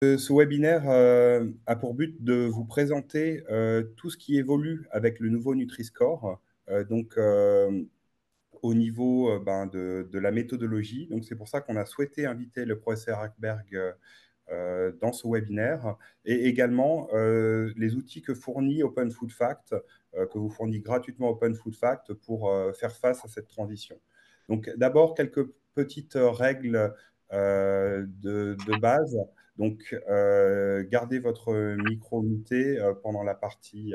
Ce webinaire a pour but de vous présenter tout ce qui évolue avec le nouveau Nutri-Score, au niveau de la méthodologie. Donc, c'est pour ça qu'on a souhaité inviter le professeur Hackberg dans ce webinaire, et également les outils que fournit Open Food Fact, que vous fournit gratuitement Open Food Fact pour faire face à cette transition. Donc, d'abord, quelques petites règles de base. Donc, gardez votre micro muté pendant la partie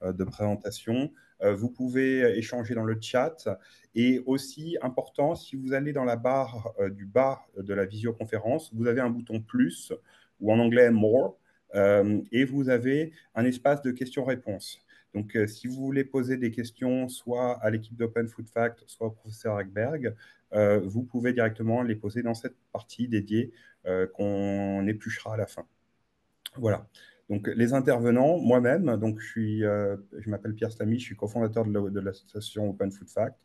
de présentation. Vous pouvez échanger dans le chat. Et aussi important, si vous allez dans la barre du bas de la visioconférence, vous avez un bouton plus, ou en anglais more, et vous avez un espace de questions-réponses. Donc, si vous voulez poser des questions soit à l'équipe d'Open Food Fact, soit au professeur Hackberg, vous pouvez directement les poser dans cette partie dédiée qu'on épluchera à la fin. Voilà. Donc, les intervenants, moi-même, donc je m'appelle Pierre Slamy, je suis cofondateur de l'association Open Food Fact.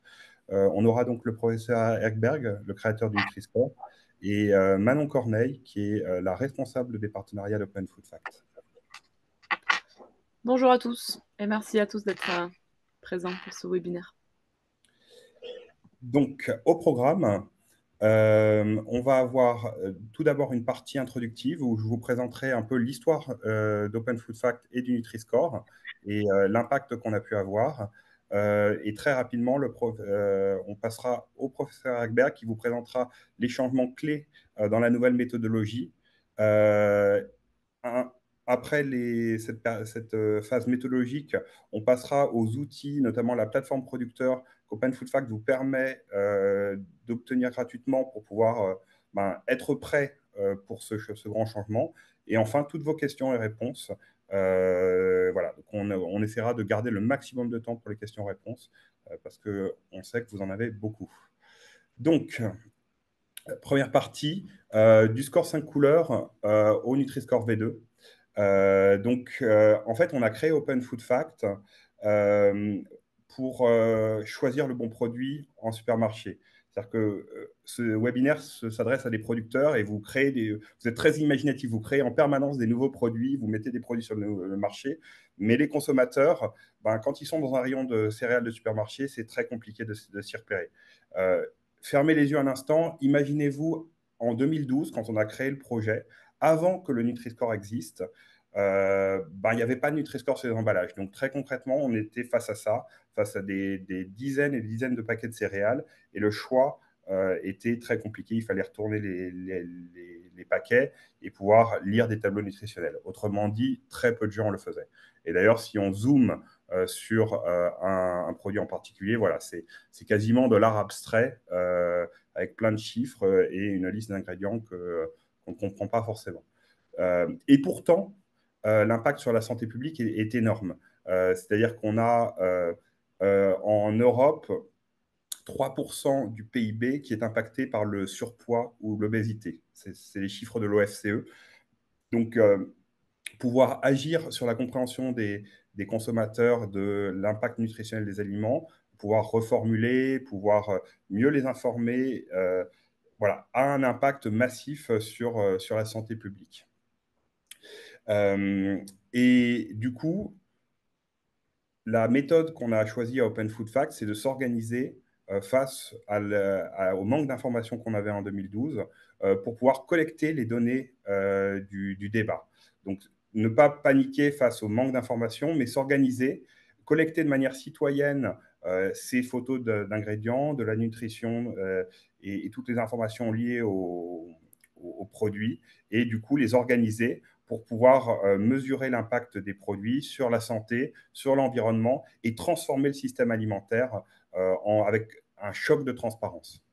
On aura donc le professeur Ekberg, le créateur du Nutri-Score, et Manon Corneille, qui est la responsable des partenariats d'Open Food Fact. Bonjour à tous et merci à tous d'être présents pour ce webinaire. Donc, au programme, on va avoir tout d'abord une partie introductive où je vous présenterai un peu l'histoire d'Open Food Fact et du Nutri-Score et l'impact qu'on a pu avoir. Et très rapidement, on passera au professeur Hackberg qui vous présentera les changements clés dans la nouvelle méthodologie. Après cette phase méthodologique, on passera aux outils, notamment la plateforme producteur qu'Open Food Fact vous permet d'obtenir gratuitement pour pouvoir être prêt pour ce grand changement. Et enfin, toutes vos questions et réponses. Voilà, donc on essaiera de garder le maximum de temps pour les questions-réponses parce qu'on sait que vous en avez beaucoup. Donc, première partie, du score 5 couleurs au Nutri-Score V2. En fait, on a créé Open Food Fact pour choisir le bon produit en supermarché. C'est-à-dire que ce webinaire s'adresse à des producteurs et vous êtes très imaginatif, vous créez en permanence des nouveaux produits, vous mettez des produits sur le marché, mais les consommateurs, quand ils sont dans un rayon de céréales de supermarché, c'est très compliqué de s'y repérer. Fermez les yeux un instant, imaginez-vous en 2012, quand on a créé le projet, avant que le Nutri-Score existe, il n'y avait pas de Nutri-Score sur les emballages. Donc, très concrètement, on était face à ça, face à des dizaines et des dizaines de paquets de céréales. Et le choix était très compliqué. Il fallait retourner les paquets et pouvoir lire des tableaux nutritionnels. Autrement dit, très peu de gens le faisaient. Et d'ailleurs, si on zoome sur un produit en particulier, voilà, c'est quasiment de l'art abstrait avec plein de chiffres et une liste d'ingrédients qu'on ne comprend pas forcément. Et pourtant, l'impact sur la santé publique est énorme. C'est-à-dire qu'on a en Europe 3% du PIB qui est impacté par le surpoids ou l'obésité. C'est les chiffres de l'OFCE. Donc, pouvoir agir sur la compréhension des consommateurs de l'impact nutritionnel des aliments, pouvoir reformuler, pouvoir mieux les informer, voilà, a un impact massif sur la santé publique. Et du coup, la méthode qu'on a choisie à Open Food Fact, c'est de s'organiser face au manque d'informations qu'on avait en 2012 pour pouvoir collecter les données du débat. Donc, ne pas paniquer face au manque d'informations, mais s'organiser, collecter de manière citoyenne ces photos d'ingrédients, de la nutrition et toutes les informations liées aux produits, et du coup les organiser pour pouvoir mesurer l'impact des produits sur la santé, sur l'environnement et transformer le système alimentaire avec un choc de transparence.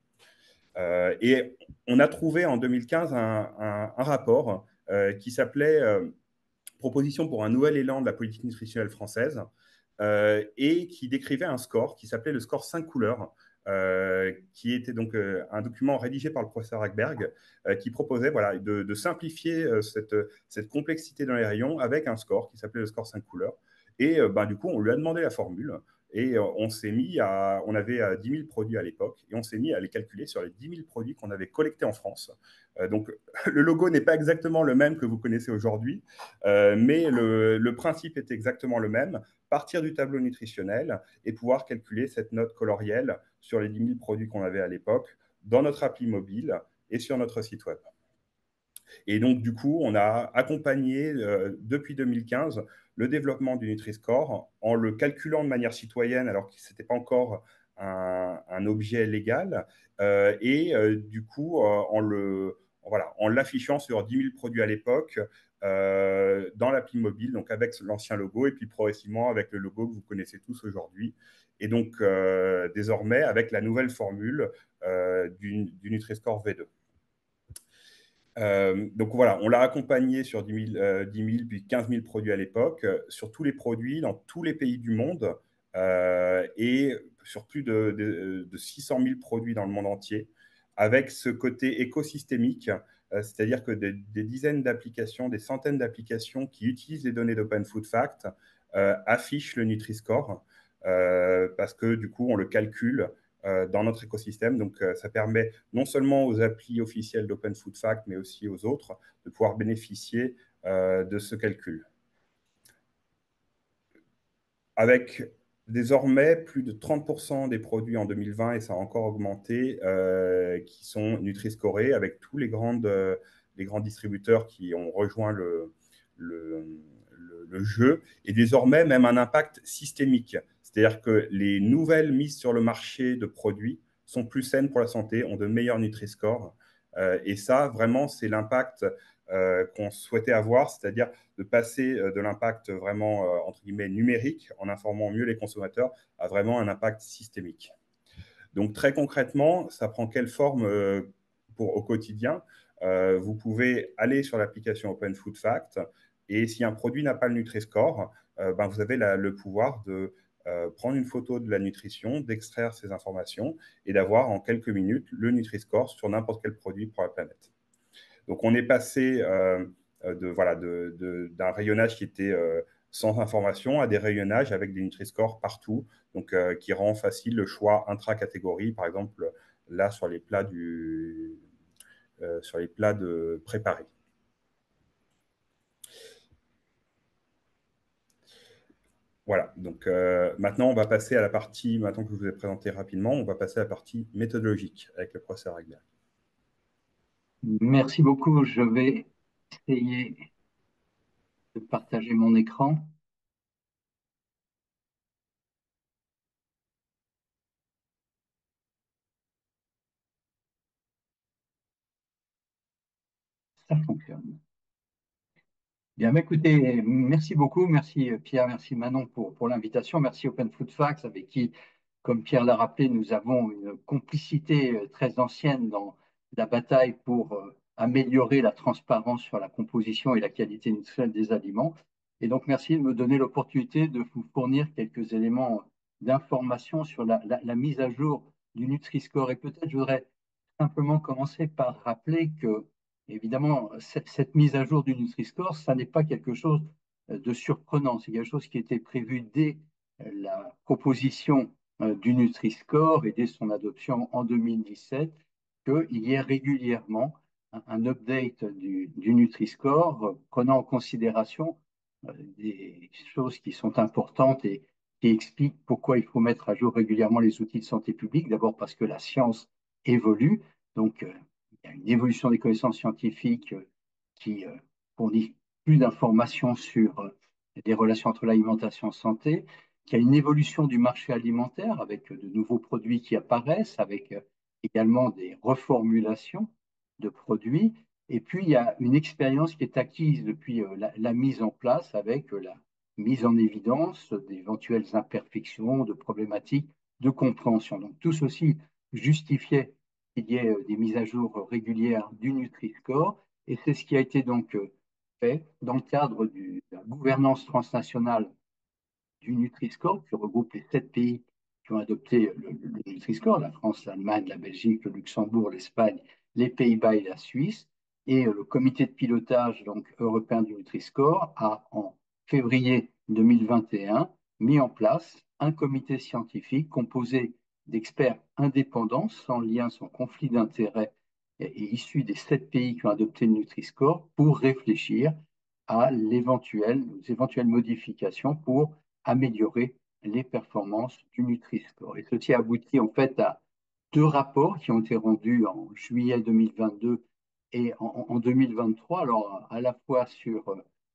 Et on a trouvé en 2015 un rapport qui s'appelait Proposition pour un nouvel élan de la politique nutritionnelle française et qui décrivait un score qui s'appelait le score 5 couleurs, qui était donc un document rédigé par le professeur Hackberg qui proposait voilà, de simplifier cette complexité dans les rayons avec un score qui s'appelait le score 5 couleurs. Et du coup, on lui a demandé la formule Et on avait 10 000 produits à l'époque, et on s'est mis à les calculer sur les 10 000 produits qu'on avait collectés en France. Donc, le logo n'est pas exactement le même que vous connaissez aujourd'hui, mais le principe est exactement le même. Partir du tableau nutritionnel et pouvoir calculer cette note colorielle sur les 10 000 produits qu'on avait à l'époque dans notre appli mobile et sur notre site web. Et donc, du coup, on a accompagné depuis 2015 le développement du Nutri-Score en le calculant de manière citoyenne, alors que ce n'était pas encore un objet légal, du coup, en l'affichant sur 10 000 produits à l'époque, dans l'appli mobile, donc avec l'ancien logo, et puis progressivement avec le logo que vous connaissez tous aujourd'hui. Et donc, désormais, avec la nouvelle formule du Nutri-Score V2. Donc voilà, on l'a accompagné sur 10 000 puis 15 000 produits à l'époque, sur tous les produits, dans tous les pays du monde, et sur plus de 600 000 produits dans le monde entier, avec ce côté écosystémique, c'est-à-dire que des dizaines d'applications, des centaines d'applications qui utilisent les données d'Open Food Fact affichent le Nutri-Score, parce que du coup, on le calcule dans notre écosystème. Donc, ça permet non seulement aux applis officielles d'Open Food Fact, mais aussi aux autres, de pouvoir bénéficier de ce calcul. Avec désormais plus de 30% des produits en 2020, et ça a encore augmenté, qui sont Nutri-scorés, avec tous les grands distributeurs qui ont rejoint le jeu, et désormais même un impact systémique. C'est-à-dire que les nouvelles mises sur le marché de produits sont plus saines pour la santé, ont de meilleurs Nutri-scores. Et ça, vraiment, c'est l'impact qu'on souhaitait avoir, c'est-à-dire de passer de l'impact vraiment, entre guillemets, numérique, en informant mieux les consommateurs, à vraiment un impact systémique. Donc, très concrètement, ça prend quelle forme au quotidien? Vous pouvez aller sur l'application Open Food Fact, et si un produit n'a pas le Nutri-Score, vous avez le pouvoir de prendre une photo de la nutrition, d'extraire ces informations et d'avoir en quelques minutes le Nutri-Score sur n'importe quel produit pour la planète. Donc, on est passé d'un rayonnage qui était sans information à des rayonnages avec des Nutri-Score partout, donc qui rend facile le choix intra-catégorie, par exemple, là, sur les plats de préparés. Voilà, donc maintenant, on va passer à la partie, maintenant que je vous ai présenté rapidement, on va passer à la partie méthodologique avec le professeur Agler. Merci beaucoup. Je vais essayer de partager mon écran. Ça fonctionne. Bien, écoutez, merci beaucoup. Merci Pierre, merci Manon pour l'invitation. Merci Open Food Facts, avec qui, comme Pierre l'a rappelé, nous avons une complicité très ancienne dans la bataille pour améliorer la transparence sur la composition et la qualité nutritionnelle des aliments. Et donc, merci de me donner l'opportunité de vous fournir quelques éléments d'information sur la mise à jour du Nutri-Score. Et peut-être, je voudrais simplement commencer par rappeler que, évidemment, cette mise à jour du Nutri-Score, ça n'est pas quelque chose de surprenant. C'est quelque chose qui était prévu dès la proposition du Nutri-Score et dès son adoption en 2017, qu'il y ait régulièrement un update du Nutri-Score prenant en considération des choses qui sont importantes et qui expliquent pourquoi il faut mettre à jour régulièrement les outils de santé publique. D'abord parce que la science évolue, donc il y a une évolution des connaissances scientifiques qui fournit plus d'informations sur les relations entre l'alimentation et la santé, qu'il y a une évolution du marché alimentaire avec de nouveaux produits qui apparaissent, avec également des reformulations de produits. Et puis, il y a une expérience qui est acquise depuis la mise en place avec la mise en évidence d'éventuelles imperfections, de problématiques de compréhension. Donc, tout ceci justifiait qu'il y ait des mises à jour régulières du Nutri-Score. Et c'est ce qui a été donc fait dans le cadre de la gouvernance transnationale du Nutri-Score, qui regroupe les 7 pays qui ont adopté le Nutri-Score, la France, l'Allemagne, la Belgique, le Luxembourg, l'Espagne, les Pays-Bas et la Suisse. Et le comité de pilotage donc, européen du Nutri-Score a, en février 2021, mis en place un comité scientifique composé d'experts indépendants, sans lien, sans conflit d'intérêts, et issus des 7 pays qui ont adopté le Nutri-Score pour réfléchir à aux éventuelles modifications pour améliorer les performances du Nutri-Score. Et ceci aboutit en fait à 2 rapports qui ont été rendus en juillet 2022 et en 2023, alors à la fois sur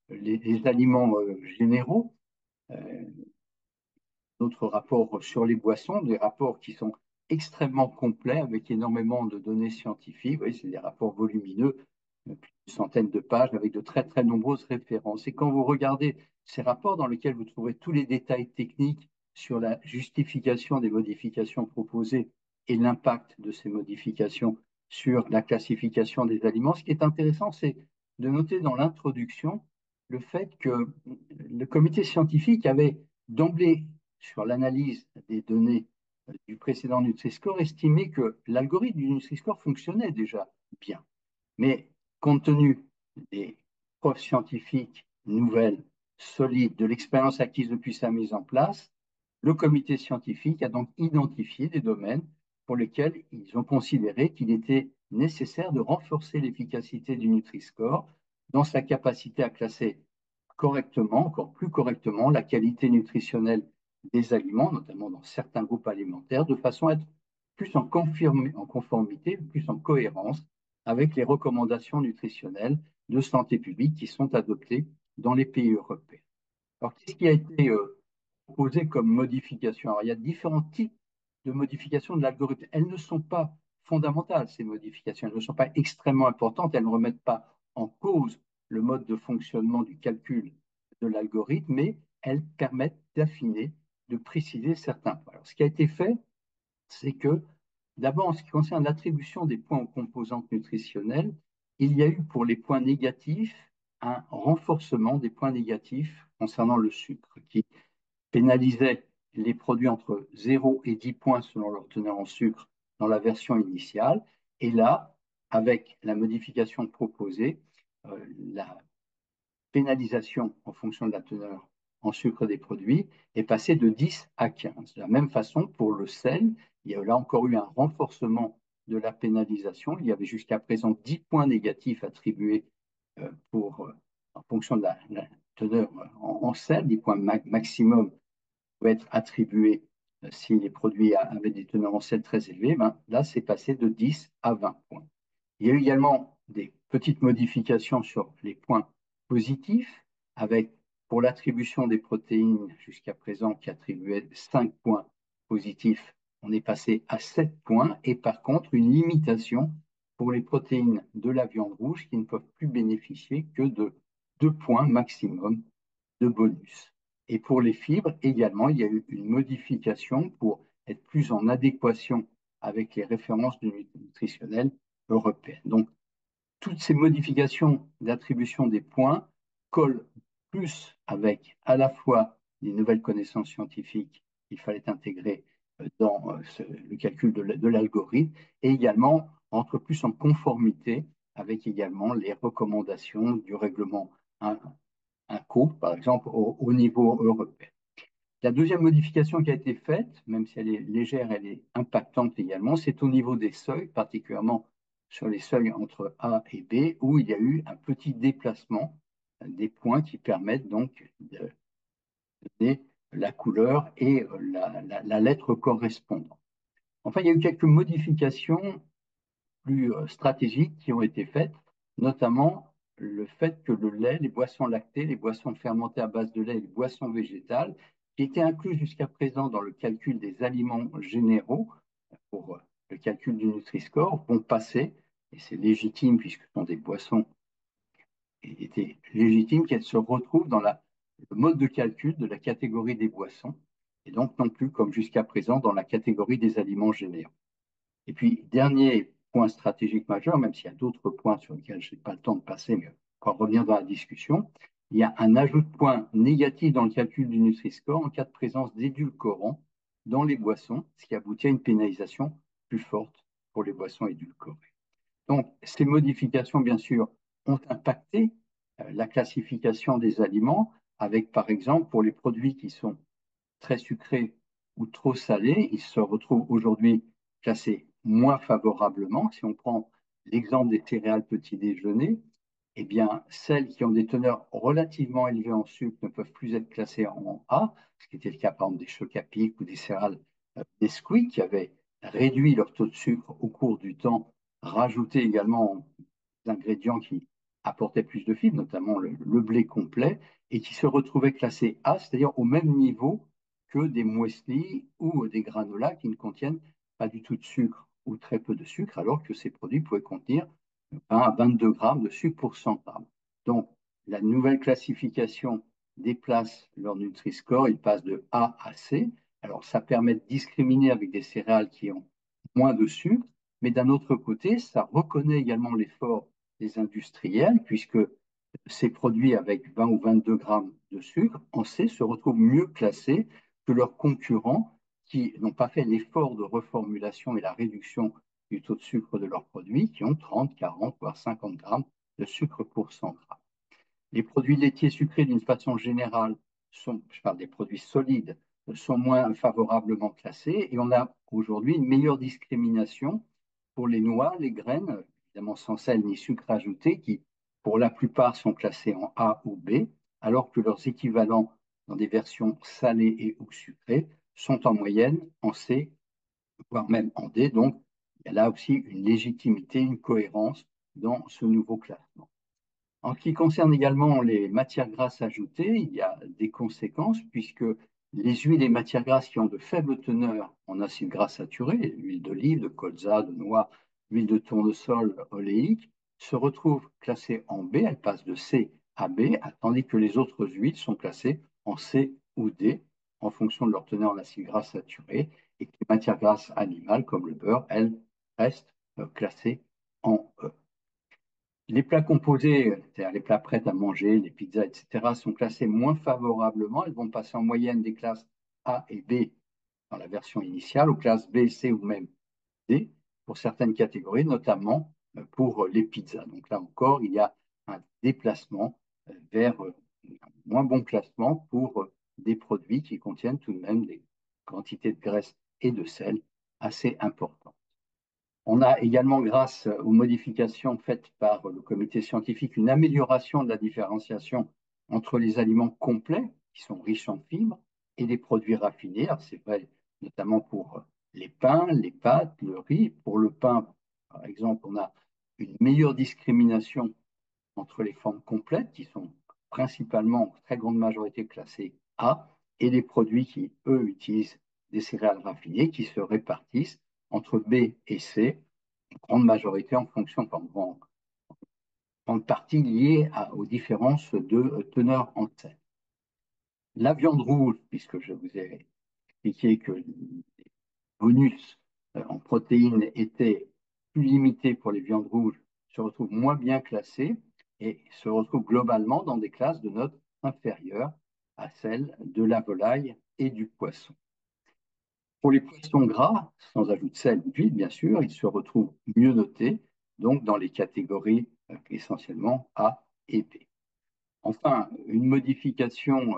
les aliments généraux, d'autres rapports sur les boissons, des rapports qui sont extrêmement complets avec énormément de données scientifiques. Vous voyez, c'est des rapports volumineux, plus d'une centaine de pages avec de très très nombreuses références. Et quand vous regardez ces rapports dans lesquels vous trouverez tous les détails techniques sur la justification des modifications proposées et l'impact de ces modifications sur la classification des aliments, ce qui est intéressant, c'est de noter dans l'introduction le fait que le comité scientifique avait d'emblée, sur l'analyse des données du précédent Nutri-Score, estimé que l'algorithme du Nutri-Score fonctionnait déjà bien. Mais compte tenu des preuves scientifiques nouvelles, solides, de l'expérience acquise depuis sa mise en place, le comité scientifique a donc identifié des domaines pour lesquels ils ont considéré qu'il était nécessaire de renforcer l'efficacité du Nutri-Score dans sa capacité à classer correctement, encore plus correctement, la qualité nutritionnelle des aliments, notamment dans certains groupes alimentaires, de façon à être plus en conformité, plus en cohérence avec les recommandations nutritionnelles de santé publique qui sont adoptées dans les pays européens. Alors, qu'est-ce qui a été proposé comme modification? Alors, il y a différents types de modifications de l'algorithme. Elles ne sont pas fondamentales, ces modifications. Elles ne sont pas extrêmement importantes. Elles ne remettent pas en cause le mode de fonctionnement du calcul de l'algorithme, mais elles permettent d'affiner, de préciser certains points. Alors, ce qui a été fait, c'est que, d'abord, en ce qui concerne l'attribution des points aux composantes nutritionnelles, il y a eu pour les points négatifs un renforcement des points négatifs concernant le sucre, qui pénalisait les produits entre 0 et 10 points selon leur teneur en sucre dans la version initiale. Et là, avec la modification proposée, la pénalisation en fonction de la teneur en sucre des produits est passée de 10 à 15. De la même façon, pour le sel, il y a là encore eu un renforcement de la pénalisation. Il y avait jusqu'à présent 10 points négatifs attribués en fonction de la teneur en sel, 10 points maximum pouvaient être attribués si les produits avaient des teneurs en sel très élevées. Là, c'est passé de 10 à 20 points. Il y a eu également des petites modifications sur les points positifs, avec pour l'attribution des protéines jusqu'à présent qui attribuaient 5 points positifs, on est passé à 7 points, et par contre une limitation pour les protéines de la viande rouge qui ne peuvent plus bénéficier que de 2 points maximum de bonus. Et pour les fibres également, il y a eu une modification pour être plus en adéquation avec les références nutritionnelles européennes. Donc, toutes ces modifications d'attribution des points collent plus avec à la fois les nouvelles connaissances scientifiques qu'il fallait intégrer dans le calcul de l'algorithme, et également entre plus en conformité avec également les recommandations du règlement INCO, par exemple, au niveau européen. La deuxième modification qui a été faite, même si elle est légère, elle est impactante également, c'est au niveau des seuils, particulièrement sur les seuils entre A et B, où il y a eu un petit déplacement des points qui permettent donc de donner la couleur et la lettre correspondante. Enfin, il y a eu quelques modifications plus stratégiques qui ont été faites, notamment le fait que le lait, les boissons lactées, les boissons fermentées à base de lait et les boissons végétales, qui étaient inclus jusqu'à présent dans le calcul des aliments généraux pour le calcul du Nutri-Score, vont passer, et c'est légitime puisque ce sont des boissons, il était légitime qu'elles se retrouvent dans le mode de calcul de la catégorie des boissons, et donc non plus comme jusqu'à présent dans la catégorie des aliments généraux. Et puis, dernier point stratégique majeur, même s'il y a d'autres points sur lesquels je n'ai pas le temps de passer, mais on va revenir dans la discussion, il y a un ajout de points négatif dans le calcul du Nutri-Score en cas de présence d'édulcorants dans les boissons, ce qui aboutit à une pénalisation plus forte pour les boissons édulcorées. Donc, ces modifications, bien sûr, ont impacté la classification des aliments, avec, par exemple, pour les produits qui sont très sucrés ou trop salés, ils se retrouvent aujourd'hui classés moins favorablement. Si on prend l'exemple des céréales petit déjeuner, eh bien, celles qui ont des teneurs relativement élevées en sucre ne peuvent plus être classées en A, ce qui était le cas par exemple des chocs à pic ou des céréales Nesquik qui avaient réduit leur taux de sucre au cours du temps, rajouté également des ingrédients qui apportaient plus de fibres, notamment le blé complet, et qui se retrouvaient classés A, c'est-à-dire au même niveau que des muesli ou des granolas qui ne contiennent pas du tout de sucre ou très peu de sucre, alors que ces produits pouvaient contenir 20 à 22 grammes de sucre pour 100 grammes. Donc, la nouvelle classification déplace leur Nutri-Score, il passe de A à C. Alors, ça permet de discriminer avec des céréales qui ont moins de sucre, mais d'un autre côté, ça reconnaît également l'effort des industriels, puisque ces produits avec 20 ou 22 grammes de sucre en C se retrouvent mieux classés que leurs concurrents qui n'ont pas fait l'effort de reformulation et la réduction du taux de sucre de leurs produits, qui ont 30, 40, voire 50 grammes de sucre pour 100 grammes. Les produits laitiers sucrés, d'une façon générale, je parle des produits solides, sont moins favorablement classés et on a aujourd'hui une meilleure discrimination pour les noix, les graines, évidemment sans sel ni sucre ajouté, qui pour la plupart sont classés en A ou B, alors que leurs équivalents dans des versions salées et ou sucrées sont en moyenne en C, voire même en D. Donc, il y a là aussi une légitimité, une cohérence dans ce nouveau classement. En ce qui concerne également les matières grasses ajoutées, il y a des conséquences puisque les huiles et matières grasses qui ont de faibles teneurs en acides gras saturés, l'huile d'olive, de colza, de noix, l'huile de tournesol oléique, se retrouvent classées en B, elles passent de C à B, tandis que les autres huiles sont classées en C ou D en fonction de leur teneur en acides gras saturés et que les matières grasses animales comme le beurre, elles, restent classées en E. Les plats composés, c'est-à-dire les plats prêts à manger, les pizzas, etc., sont classés moins favorablement. Elles vont passer en moyenne des classes A et B dans la version initiale, aux classes B, C ou même D pour certaines catégories, notamment pour les pizzas. Donc là encore, il y a un déplacement vers un moins bon classement pour des produits qui contiennent tout de même des quantités de graisse et de sel assez importantes. On a également, grâce aux modifications faites par le comité scientifique, une amélioration de la différenciation entre les aliments complets, qui sont riches en fibres, et les produits raffinés. C'est vrai notamment pour les pains, les pâtes, le riz. Pour le pain, par exemple, on a une meilleure discrimination entre les formes complètes, qui sont principalement, en très grande majorité, classées A, et les produits qui, eux, utilisent des céréales raffinées, qui se répartissent entre B et C, en grande majorité en fonction, en grande partie liée aux différences de teneur en sel. La viande rouge, puisque je vous ai expliqué que les bonus en protéines étaient plus limités pour les viandes rouges, se retrouvent moins bien classés et se retrouvent globalement dans des classes de notes inférieures à celles de la volaille et du poisson. Pour les poissons gras, sans ajout de sel ou d'huile, bien sûr, ils se retrouvent mieux notés, donc dans les catégories essentiellement A et B. Enfin, une modification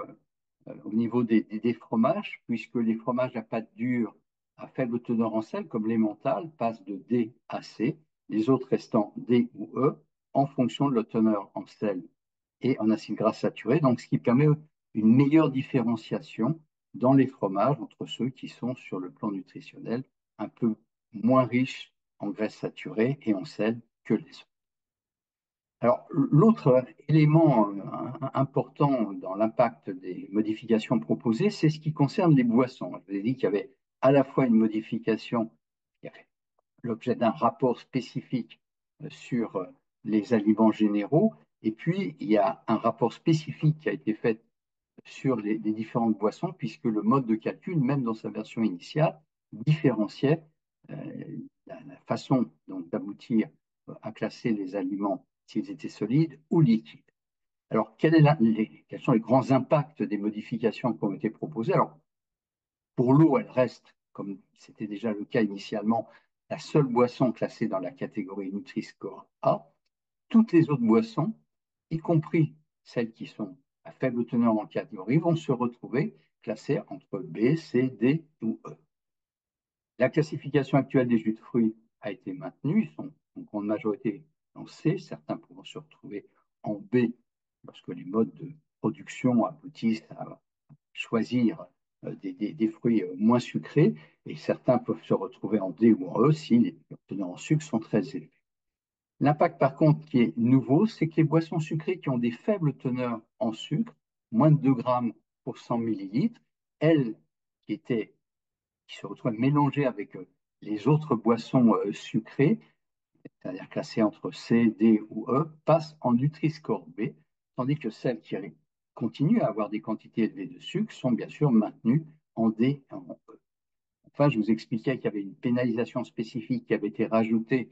au niveau des fromages, puisque les fromages à pâte dure à faible teneur en sel, comme l'emmental, passent de D à C, les autres restant D ou E, en fonction de leur teneur en sel et en acides gras saturés, donc ce qui permet une meilleure différenciation dans les fromages entre ceux qui sont sur le plan nutritionnel un peu moins riches en graisses saturées et en sel que les autres. Alors, l'autre élément important dans l'impact des modifications proposées, c'est ce qui concerne les boissons. Je vous ai dit qu'il y avait à la fois une modification qui a fait l'objet d'un rapport spécifique sur les aliments généraux, et puis il y a un rapport spécifique qui a été fait sur les différentes boissons, puisque le mode de calcul, même dans sa version initiale, différenciait la façon d'aboutir à classer les aliments s'ils étaient solides ou liquides. Alors, quels sont les grands impacts des modifications qui ont été proposées? Alors, pour l'eau, elle reste, comme c'était déjà le cas initialement, la seule boisson classée dans la catégorie Nutri-Score A. Toutes les autres boissons, y compris celles qui sont à faible teneur en catégorie vont se retrouver classés entre B, C, D ou E. La classification actuelle des jus de fruits a été maintenue. Ils sont en grande majorité en C, certains pouvant se retrouver en B lorsque les modes de production aboutissent à choisir des fruits moins sucrés, et certains peuvent se retrouver en D ou en E si les teneurs en sucre sont très élevées. L'impact, par contre, qui est nouveau, c'est que les boissons sucrées qui ont des faibles teneurs en sucre, moins de 2 grammes pour 100 millilitres, elles qui se retrouvent mélangées avec les autres boissons sucrées, c'est-à-dire classées entre C, D ou E, passent en Nutri-Score B, tandis que celles qui continuent à avoir des quantités élevées de sucre sont bien sûr maintenues en D et en E. Enfin, je vous expliquais qu'il y avait une pénalisation spécifique qui avait été rajoutée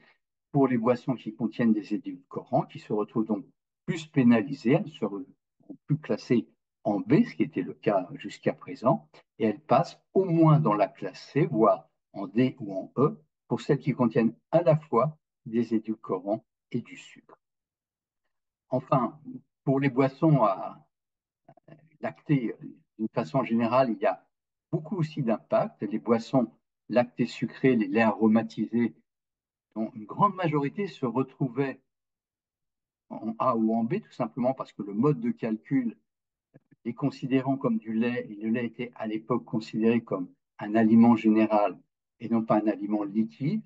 pour les boissons qui contiennent des édulcorants, qui se retrouvent donc plus pénalisées, elles seront plus classées en B, ce qui était le cas jusqu'à présent, et elles passent au moins dans la classe C, voire en D ou en E, pour celles qui contiennent à la fois des édulcorants et du sucre. Enfin, pour les boissons à lactées, d'une façon générale, il y a beaucoup aussi d'impact. Les boissons lactées sucrées, les laits aromatisés, dont une grande majorité se retrouvaient en A ou en B, tout simplement parce que le mode de calcul les considérant comme du lait, et le lait était à l'époque considéré comme un aliment général et non pas un aliment liquide,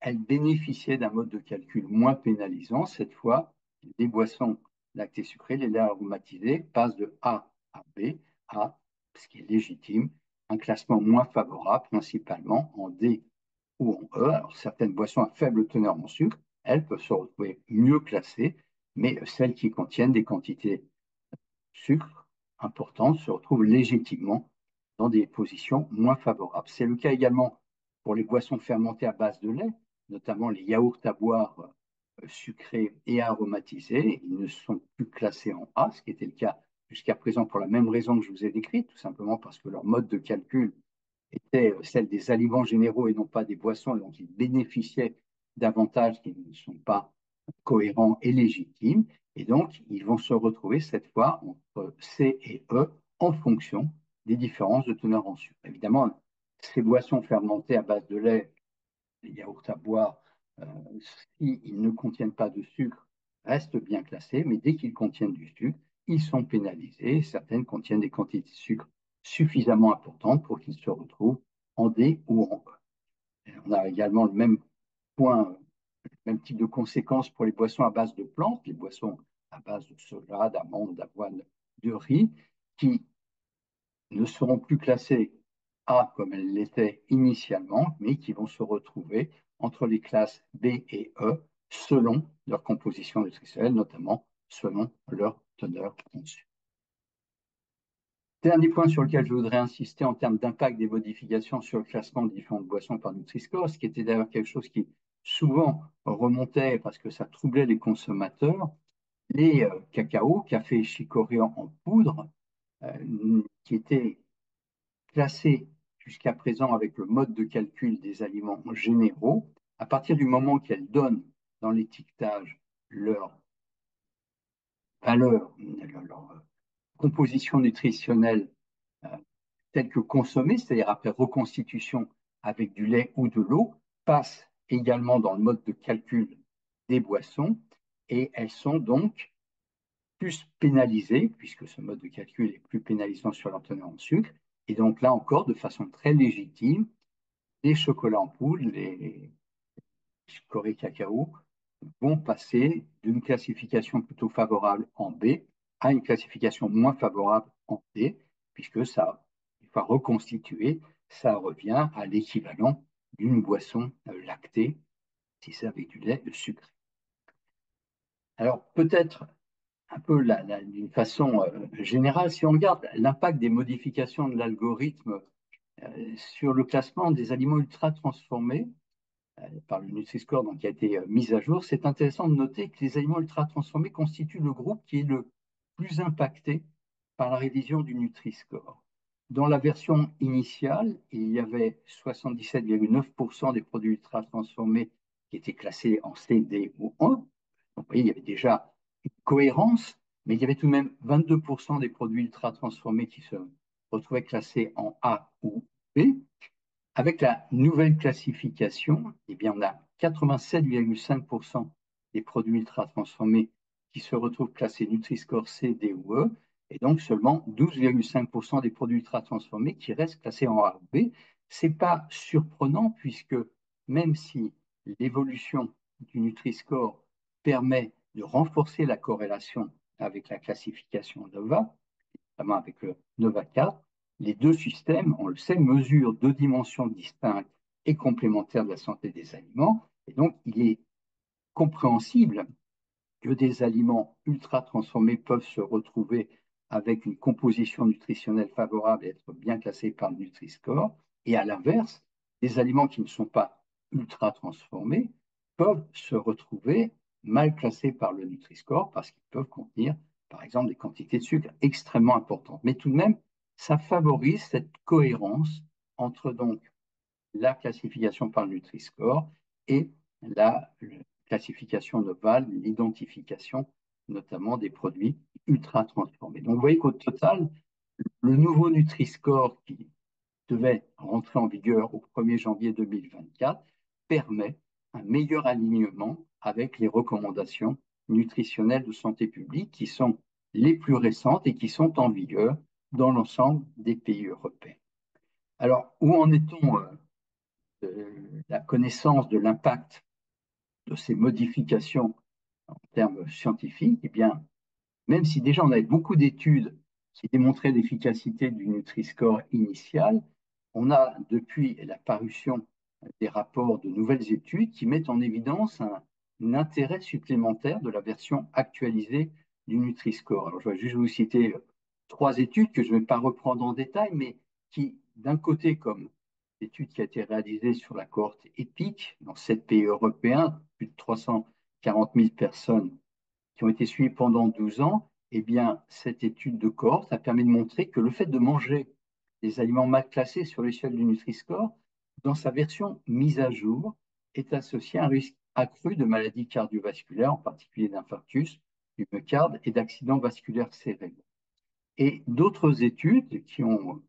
elles bénéficiaient d'un mode de calcul moins pénalisant. Cette fois, les boissons lactées sucrées, les laits aromatisés, passent de A à B à, ce qui est légitime, un classement moins favorable, principalement en D ou en E. Alors, certaines boissons à faible teneur en sucre, elles peuvent se retrouver mieux classées, mais celles qui contiennent des quantités de sucre importantes se retrouvent légitimement dans des positions moins favorables. C'est le cas également pour les boissons fermentées à base de lait, notamment les yaourts à boire sucrés et aromatisés. Ils ne sont plus classés en A, ce qui était le cas jusqu'à présent pour la même raison que je vous ai décrite, tout simplement parce que leur mode de calcul était celle des aliments généraux et non pas des boissons, et donc ils bénéficiaient d'avantages qui ne sont pas cohérents et légitimes. Et donc, ils vont se retrouver cette fois entre C et E en fonction des différences de teneur en sucre. Évidemment, ces boissons fermentées à base de lait, les yaourts à boire, s'ils ne contiennent pas de sucre, restent bien classés, mais dès qu'ils contiennent du sucre, ils sont pénalisés. Certaines contiennent des quantités de sucre suffisamment importantes pour qu'ils se retrouvent en D ou en E. Et on a également le même point, même type de conséquences pour les boissons à base de plantes, les boissons à base de soja, d'amandes, d'avoine, de riz, qui ne seront plus classées A comme elles l'étaient initialement, mais qui vont se retrouver entre les classes B et E selon leur composition nutritionnelle, notamment selon leur teneur en sucre. Dernier point sur lequel je voudrais insister en termes d'impact des modifications sur le classement de différentes boissons par Nutri-Score, ce qui était d'ailleurs quelque chose qui souvent remontait parce que ça troublait les consommateurs, les cacao, café chicorée en poudre, qui étaient classés jusqu'à présent avec le mode de calcul des aliments généraux, à partir du moment qu'elles donnent dans l'étiquetage leur valeur, leur composition nutritionnelle telle que consommée, c'est-à-dire après reconstitution avec du lait ou de l'eau, passent également dans le mode de calcul des boissons et elles sont donc plus pénalisées, puisque ce mode de calcul est plus pénalisant sur leur teneur en sucre. Et donc là encore, de façon très légitime, les chocolats en poudre, les chicorées cacao, vont passer d'une classification plutôt favorable en B à une classification moins favorable en D, puisque ça, une fois reconstitué, ça revient à l'équivalent d'une boisson lactée, si c'est avec du lait sucré. Alors peut-être un peu d'une façon générale, si on regarde l'impact des modifications de l'algorithme sur le classement des aliments ultra transformés, par le Nutri-Score donc, qui a été mis à jour, c'est intéressant de noter que les aliments ultra transformés constituent le groupe qui est le plus impacté par la révision du Nutri-Score. Dans la version initiale, il y avait 77,9% des produits ultra transformés qui étaient classés en C, D ou E. Donc, vous voyez, il y avait déjà une cohérence mais il y avait tout de même 22% des produits ultra transformés qui se retrouvaient classés en A ou B. Avec la nouvelle classification, eh bien, on a 87,5% des produits ultra transformés qui se retrouvent classés Nutri-Score C, D ou E, et donc seulement 12,5% des produits ultra transformés qui restent classés en A ou B. Ce n'est pas surprenant puisque même si l'évolution du Nutri-Score permet de renforcer la corrélation avec la classification NOVA, notamment avec le NOVA 4, les deux systèmes, on le sait, mesurent deux dimensions distinctes et complémentaires de la santé des aliments. Et donc, il est compréhensible que des aliments ultra transformés peuvent se retrouver avec une composition nutritionnelle favorable et être bien classés par le Nutri-Score. Et à l'inverse, des aliments qui ne sont pas ultra transformés peuvent se retrouver mal classés par le Nutri-Score parce qu'ils peuvent contenir, par exemple, des quantités de sucre extrêmement importantes. Mais tout de même, ça favorise cette cohérence entre donc la classification par le Nutri-Score et la classification novale, l'identification notamment des produits ultra transformés. Donc vous voyez qu'au total, le nouveau Nutri-Score qui devait rentrer en vigueur au 1er janvier 2024 permet un meilleur alignement avec les recommandations nutritionnelles de santé publique qui sont les plus récentes et qui sont en vigueur dans l'ensemble des pays européens. Alors, où en est-on de la connaissance de l'impact de ces modifications en termes scientifiques? Eh bien, même si déjà on avait beaucoup d'études qui démontraient l'efficacité du Nutri-Score initial, on a depuis la parution des rapports de nouvelles études qui mettent en évidence un intérêt supplémentaire de la version actualisée du Nutri-Score. Alors, je vais juste vous citer trois études que je ne vais pas reprendre en détail, mais qui, d'un côté, comme l'étude qui a été réalisée sur la cohorte EPIC dans 7 pays européens, plus de 340 000 personnes qui ont été suivies pendant 12 ans, eh bien, cette étude de cohorte a permis de montrer que le fait de manger des aliments mal classés sur l'échelle du Nutri-Score, dans sa version mise à jour, est associé à un risque accru de maladies cardiovasculaires, en particulier d'infarctus, du myocarde et d'accidents vasculaires cérébraux. Et d'autres études qui ont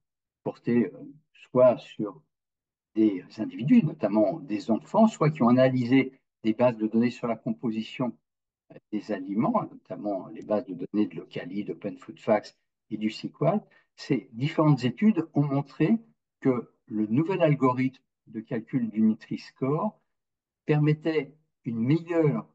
porté soit sur des individus, notamment des enfants, soit qui ont analysé des bases de données sur la composition des aliments, notamment les bases de données de Locally, d'Open Food Facts et du SQL, ces différentes études ont montré que le nouvel algorithme de calcul du Nutri-Score permettait une meilleure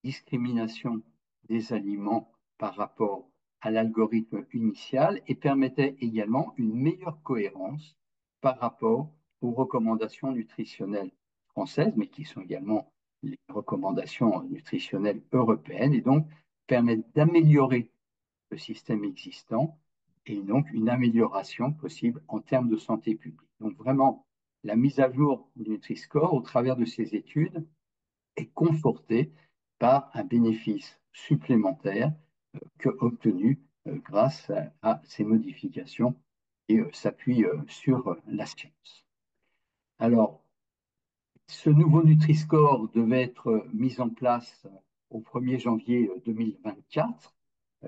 discrimination des aliments par rapport à l'algorithme initial et permettait également une meilleure cohérence par rapport aux recommandations nutritionnelles françaises, mais qui sont également les recommandations nutritionnelles européennes, et donc permettent d'améliorer le système existant et donc une amélioration possible en termes de santé publique. Donc vraiment, la mise à jour du Nutri-Score au travers de ces études est confortée par un bénéfice supplémentaire obtenu grâce à ces modifications et s'appuie sur la science. Alors, ce nouveau Nutri-Score devait être mis en place au 1er janvier 2024.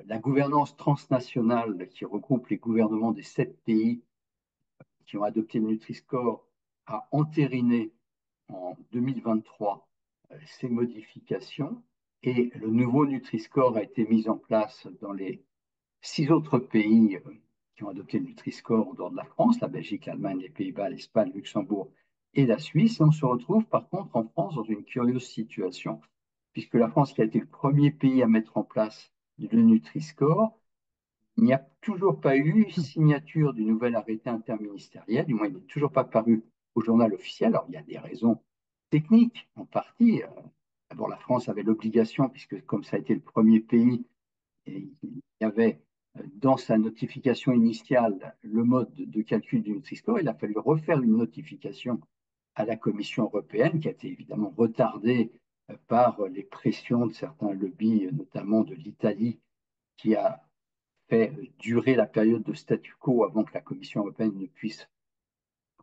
La gouvernance transnationale qui regroupe les gouvernements des 7 pays qui ont adopté le Nutri-Score a entériné en 2023 ces modifications et le nouveau Nutri-Score a été mis en place dans les 6 autres pays qui ont adopté le Nutri-Score au dehors de la France, la Belgique, l'Allemagne, les Pays-Bas, l'Espagne, Luxembourg et la Suisse. Et on se retrouve par contre en France dans une curieuse situation, puisque la France, qui a été le premier pays à mettre en place le Nutri-Score, il n'y a toujours pas eu signature du nouvel arrêté interministériel, du moins il n'est toujours pas paru au journal officiel. Alors il y a des raisons techniques en partie. D'abord, la France avait l'obligation, puisque comme ça a été le premier pays, et il y avait dans sa notification initiale le mode de calcul du Nutri-Score, il a fallu refaire une notification à la Commission européenne, qui a été évidemment retardée par les pressions de certains lobbies, notamment de l'Italie, qui a fait durer la période de statu quo avant que la Commission européenne ne puisse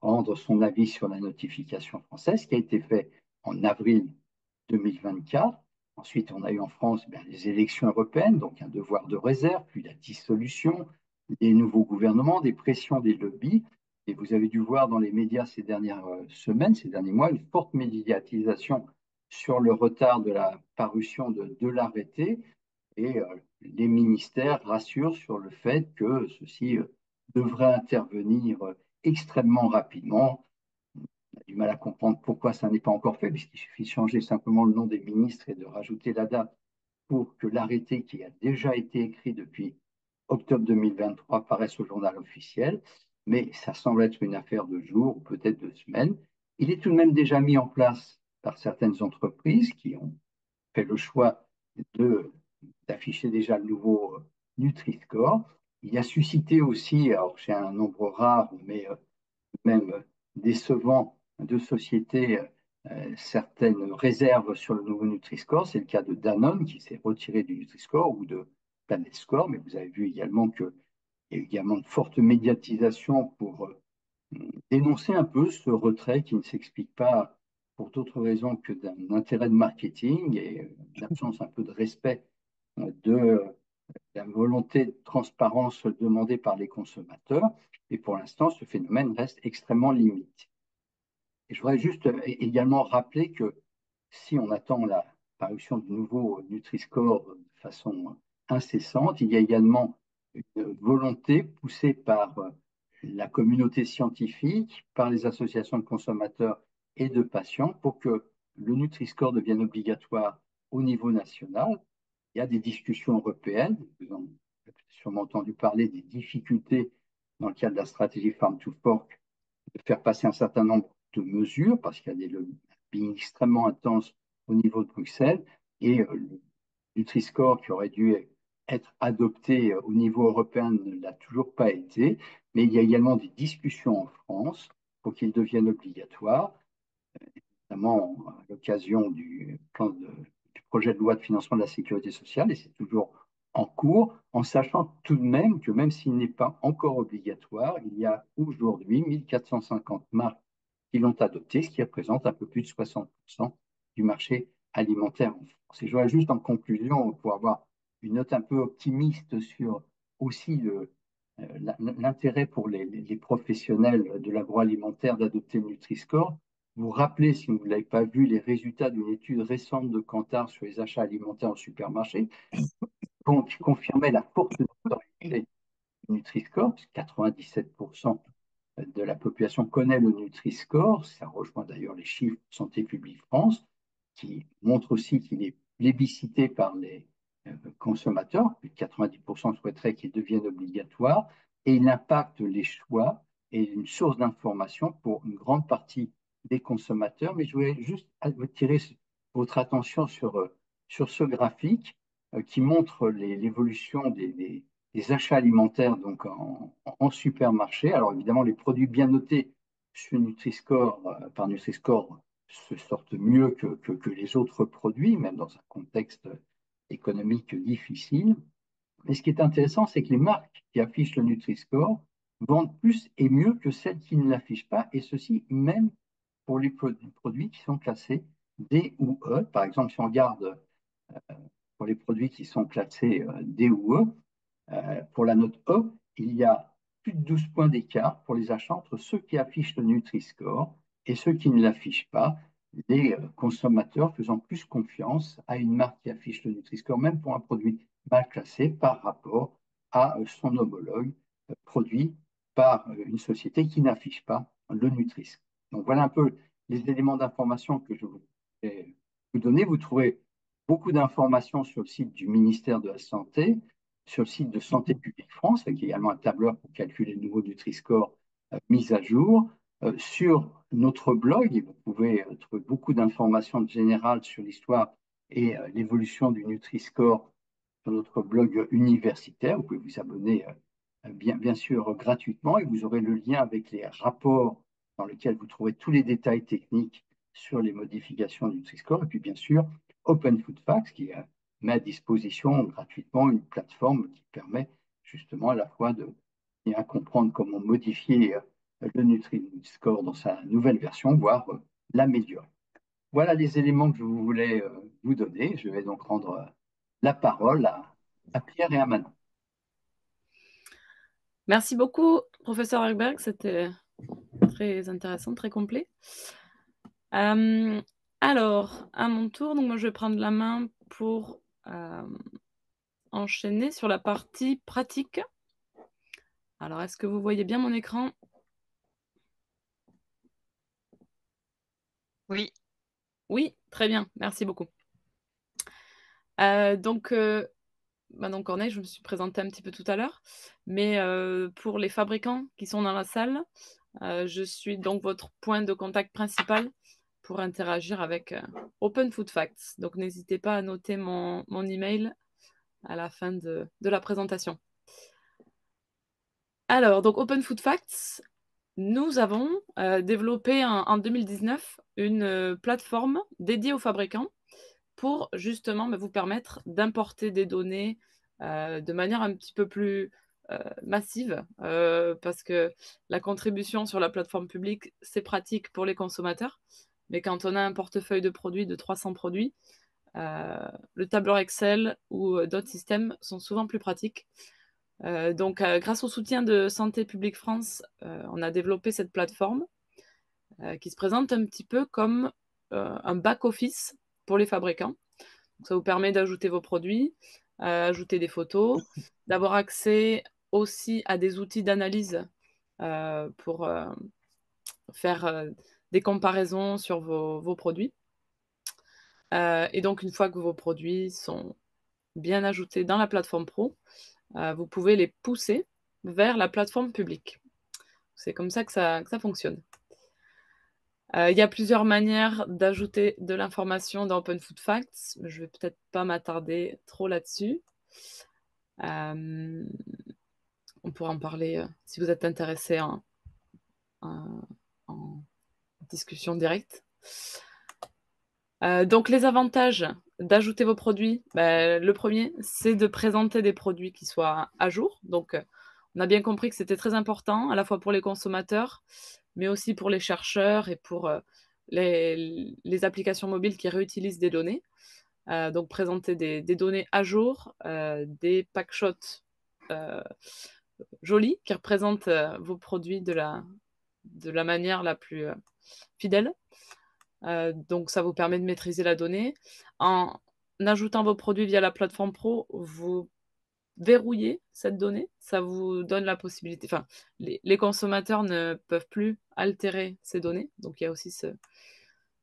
rendre son avis sur la notification française, qui a été fait en avril 2024. Ensuite, on a eu en France les élections européennes, donc un devoir de réserve, puis la dissolution, des nouveaux gouvernements, des pressions des lobbies. Et vous avez dû voir dans les médias ces dernières semaines, ces derniers mois, une forte médiatisation sur le retard de la parution de l'arrêté. Et les ministères rassurent sur le fait que ceci devrait intervenir extrêmement rapidement. On a du mal à comprendre pourquoi ça n'est pas encore fait, puisqu'il suffit de changer simplement le nom des ministres et de rajouter la date pour que l'arrêté qui a déjà été écrit depuis octobre 2023 paraisse au journal officiel. Mais ça semble être une affaire de jours ou peut-être de semaines. Il est tout de même déjà mis en place par certaines entreprises qui ont fait le choix d'afficher déjà le nouveau Nutri-Score. Il a suscité aussi, alors c'est un nombre rare, mais même décevant de sociétés, certaines réserves sur le nouveau Nutri-Score. C'est le cas de Danone qui s'est retiré du Nutri-Score ou de Planet Score, mais vous avez vu également qu'il y a eu également de forte médiatisation pour dénoncer un peu ce retrait qui ne s'explique pas pour d'autres raisons que d'un intérêt de marketing et une absence un peu de respect de la volonté de transparence demandée par les consommateurs. Et pour l'instant, ce phénomène reste extrêmement limité. Et je voudrais juste également rappeler que si on attend la parution du nouveau Nutri-Score de façon incessante, il y a également une volonté poussée par la communauté scientifique, par les associations de consommateurs et de patients pour que le Nutri-Score devienne obligatoire au niveau national. Il y a des discussions européennes, vous en avez sûrement entendu parler des difficultés dans le cadre de la stratégie Farm to Fork de faire passer un certain nombre de mesures parce qu'il y a des lobbying extrêmement intenses au niveau de Bruxelles et le Nutri-Score qui aurait dû être adopté au niveau européen ne l'a toujours pas été, mais il y a également des discussions en France pour qu'il devienne obligatoire, notamment à l'occasion du projet de loi de financement de la sécurité sociale, et c'est toujours en cours, en sachant tout de même que même s'il n'est pas encore obligatoire, il y a aujourd'hui 1450 marques qui l'ont adopté, ce qui représente un peu plus de 60% du marché alimentaire en France. Et je voudrais juste en conclusion, pour avoir une note un peu optimiste sur aussi l'intérêt pour les professionnels de l'agroalimentaire d'adopter le Nutri-Score, vous rappelez, si vous ne l'avez pas vu, les résultats d'une étude récente de Kantar sur les achats alimentaires au supermarché, qui confirmait la forte notoriété du Nutri-Score, puisque 97% de la population connaît le Nutri-Score. Ça rejoint d'ailleurs les chiffres de Santé publique France, qui montrent aussi qu'il est plébiscité par les consommateurs. Plus de 90% souhaiteraient qu'il devienne obligatoire. Et il impacte les choix et une source d'information pour une grande partie des consommateurs. Mais je voulais juste attirer votre attention sur ce graphique qui montre l'évolution des achats alimentaires donc en supermarché. Alors évidemment, les produits bien notés sur Nutri-Score, par Nutri-Score se sortent mieux que les autres produits, même dans un contexte économique difficile. Mais ce qui est intéressant, c'est que les marques qui affichent le Nutri-Score vendent plus et mieux que celles qui ne l'affichent pas, et ceci même pour les produits qui sont classés D ou E. Par exemple, si on regarde pour les produits qui sont classés D ou E, pour la note E, il y a plus de 12 points d'écart pour les achats entre ceux qui affichent le Nutri-Score et ceux qui ne l'affichent pas, les consommateurs faisant plus confiance à une marque qui affiche le Nutri-Score, même pour un produit mal classé, par rapport à son homologue produit par une société qui n'affiche pas le Nutri-Score. Donc voilà un peu les éléments d'information que je voulais vous donner. Vous trouvez beaucoup d'informations sur le site du ministère de la Santé, sur le site de Santé publique France, avec également un tableur pour calculer le nouveau Nutri-Score mis à jour. Sur notre blog, et vous pouvez trouver beaucoup d'informations générales sur l'histoire et l'évolution du Nutri-Score sur notre blog universitaire. Vous pouvez vous abonner bien sûr gratuitement et vous aurez le lien avec les rapports dans lesquels vous trouverez tous les détails techniques sur les modifications du Nutri-Score. Et puis bien sûr, Open Food Facts qui met à disposition gratuitement une plateforme qui permet justement à la fois de bien comprendre comment modifier le Nutri-Score dans sa nouvelle version, voire l'améliorer. Voilà les éléments que je voulais vous donner. Je vais donc rendre la parole à Pierre et à Manon. Merci beaucoup, professeur Hagberg. C'était très intéressant, très complet. Alors, à mon tour, donc moi je vais prendre la main pour enchaîner sur la partie pratique. Alors, est-ce que vous voyez bien mon écran? Oui. Oui, très bien, merci beaucoup. Donc, Manon Corneille, je me suis présentée un petit peu tout à l'heure, mais pour les fabricants qui sont dans la salle, je suis donc votre point de contact principal pour interagir avec Open Food Facts. Donc, n'hésitez pas à noter mon email à la fin de la présentation. Alors, donc Open Food Facts, nous avons développé en 2019 une plateforme dédiée aux fabricants pour justement vous permettre d'importer des données de manière un petit peu plus massive, parce que la contribution sur la plateforme publique, c'est pratique pour les consommateurs, mais quand on a un portefeuille de produits de 300 produits, le tableur Excel ou d'autres systèmes sont souvent plus pratiques. Donc, grâce au soutien de Santé publique France, on a développé cette plateforme qui se présente un petit peu comme un back-office pour les fabricants. Donc, ça vous permet d'ajouter vos produits, ajouter des photos, d'avoir accès aussi à des outils d'analyse pour faire des comparaisons sur vos produits. Et donc, une fois que vos produits sont bien ajoutés dans la plateforme pro, vous pouvez les pousser vers la plateforme publique. C'est comme ça que ça fonctionne. Il y a plusieurs manières d'ajouter de l'information dans Open Food Facts. Je ne vais peut-être pas m'attarder trop là-dessus. On pourra en parler si vous êtes intéressé en discussion directe. Donc, les avantages d'ajouter vos produits, le premier, c'est de présenter des produits qui soient à jour. Donc, on a bien compris que c'était très important, à la fois pour les consommateurs, mais aussi pour les chercheurs et pour les applications mobiles qui réutilisent des données. Donc, présenter des données à jour, des packshots jolis qui représentent vos produits de la manière la plus fidèle. Donc, ça vous permet de maîtriser la donnée. En ajoutant vos produits via la plateforme pro, vous verrouillez cette donnée. Ça vous donne la possibilité. Enfin, les consommateurs ne peuvent plus altérer ces données. Donc, il y a aussi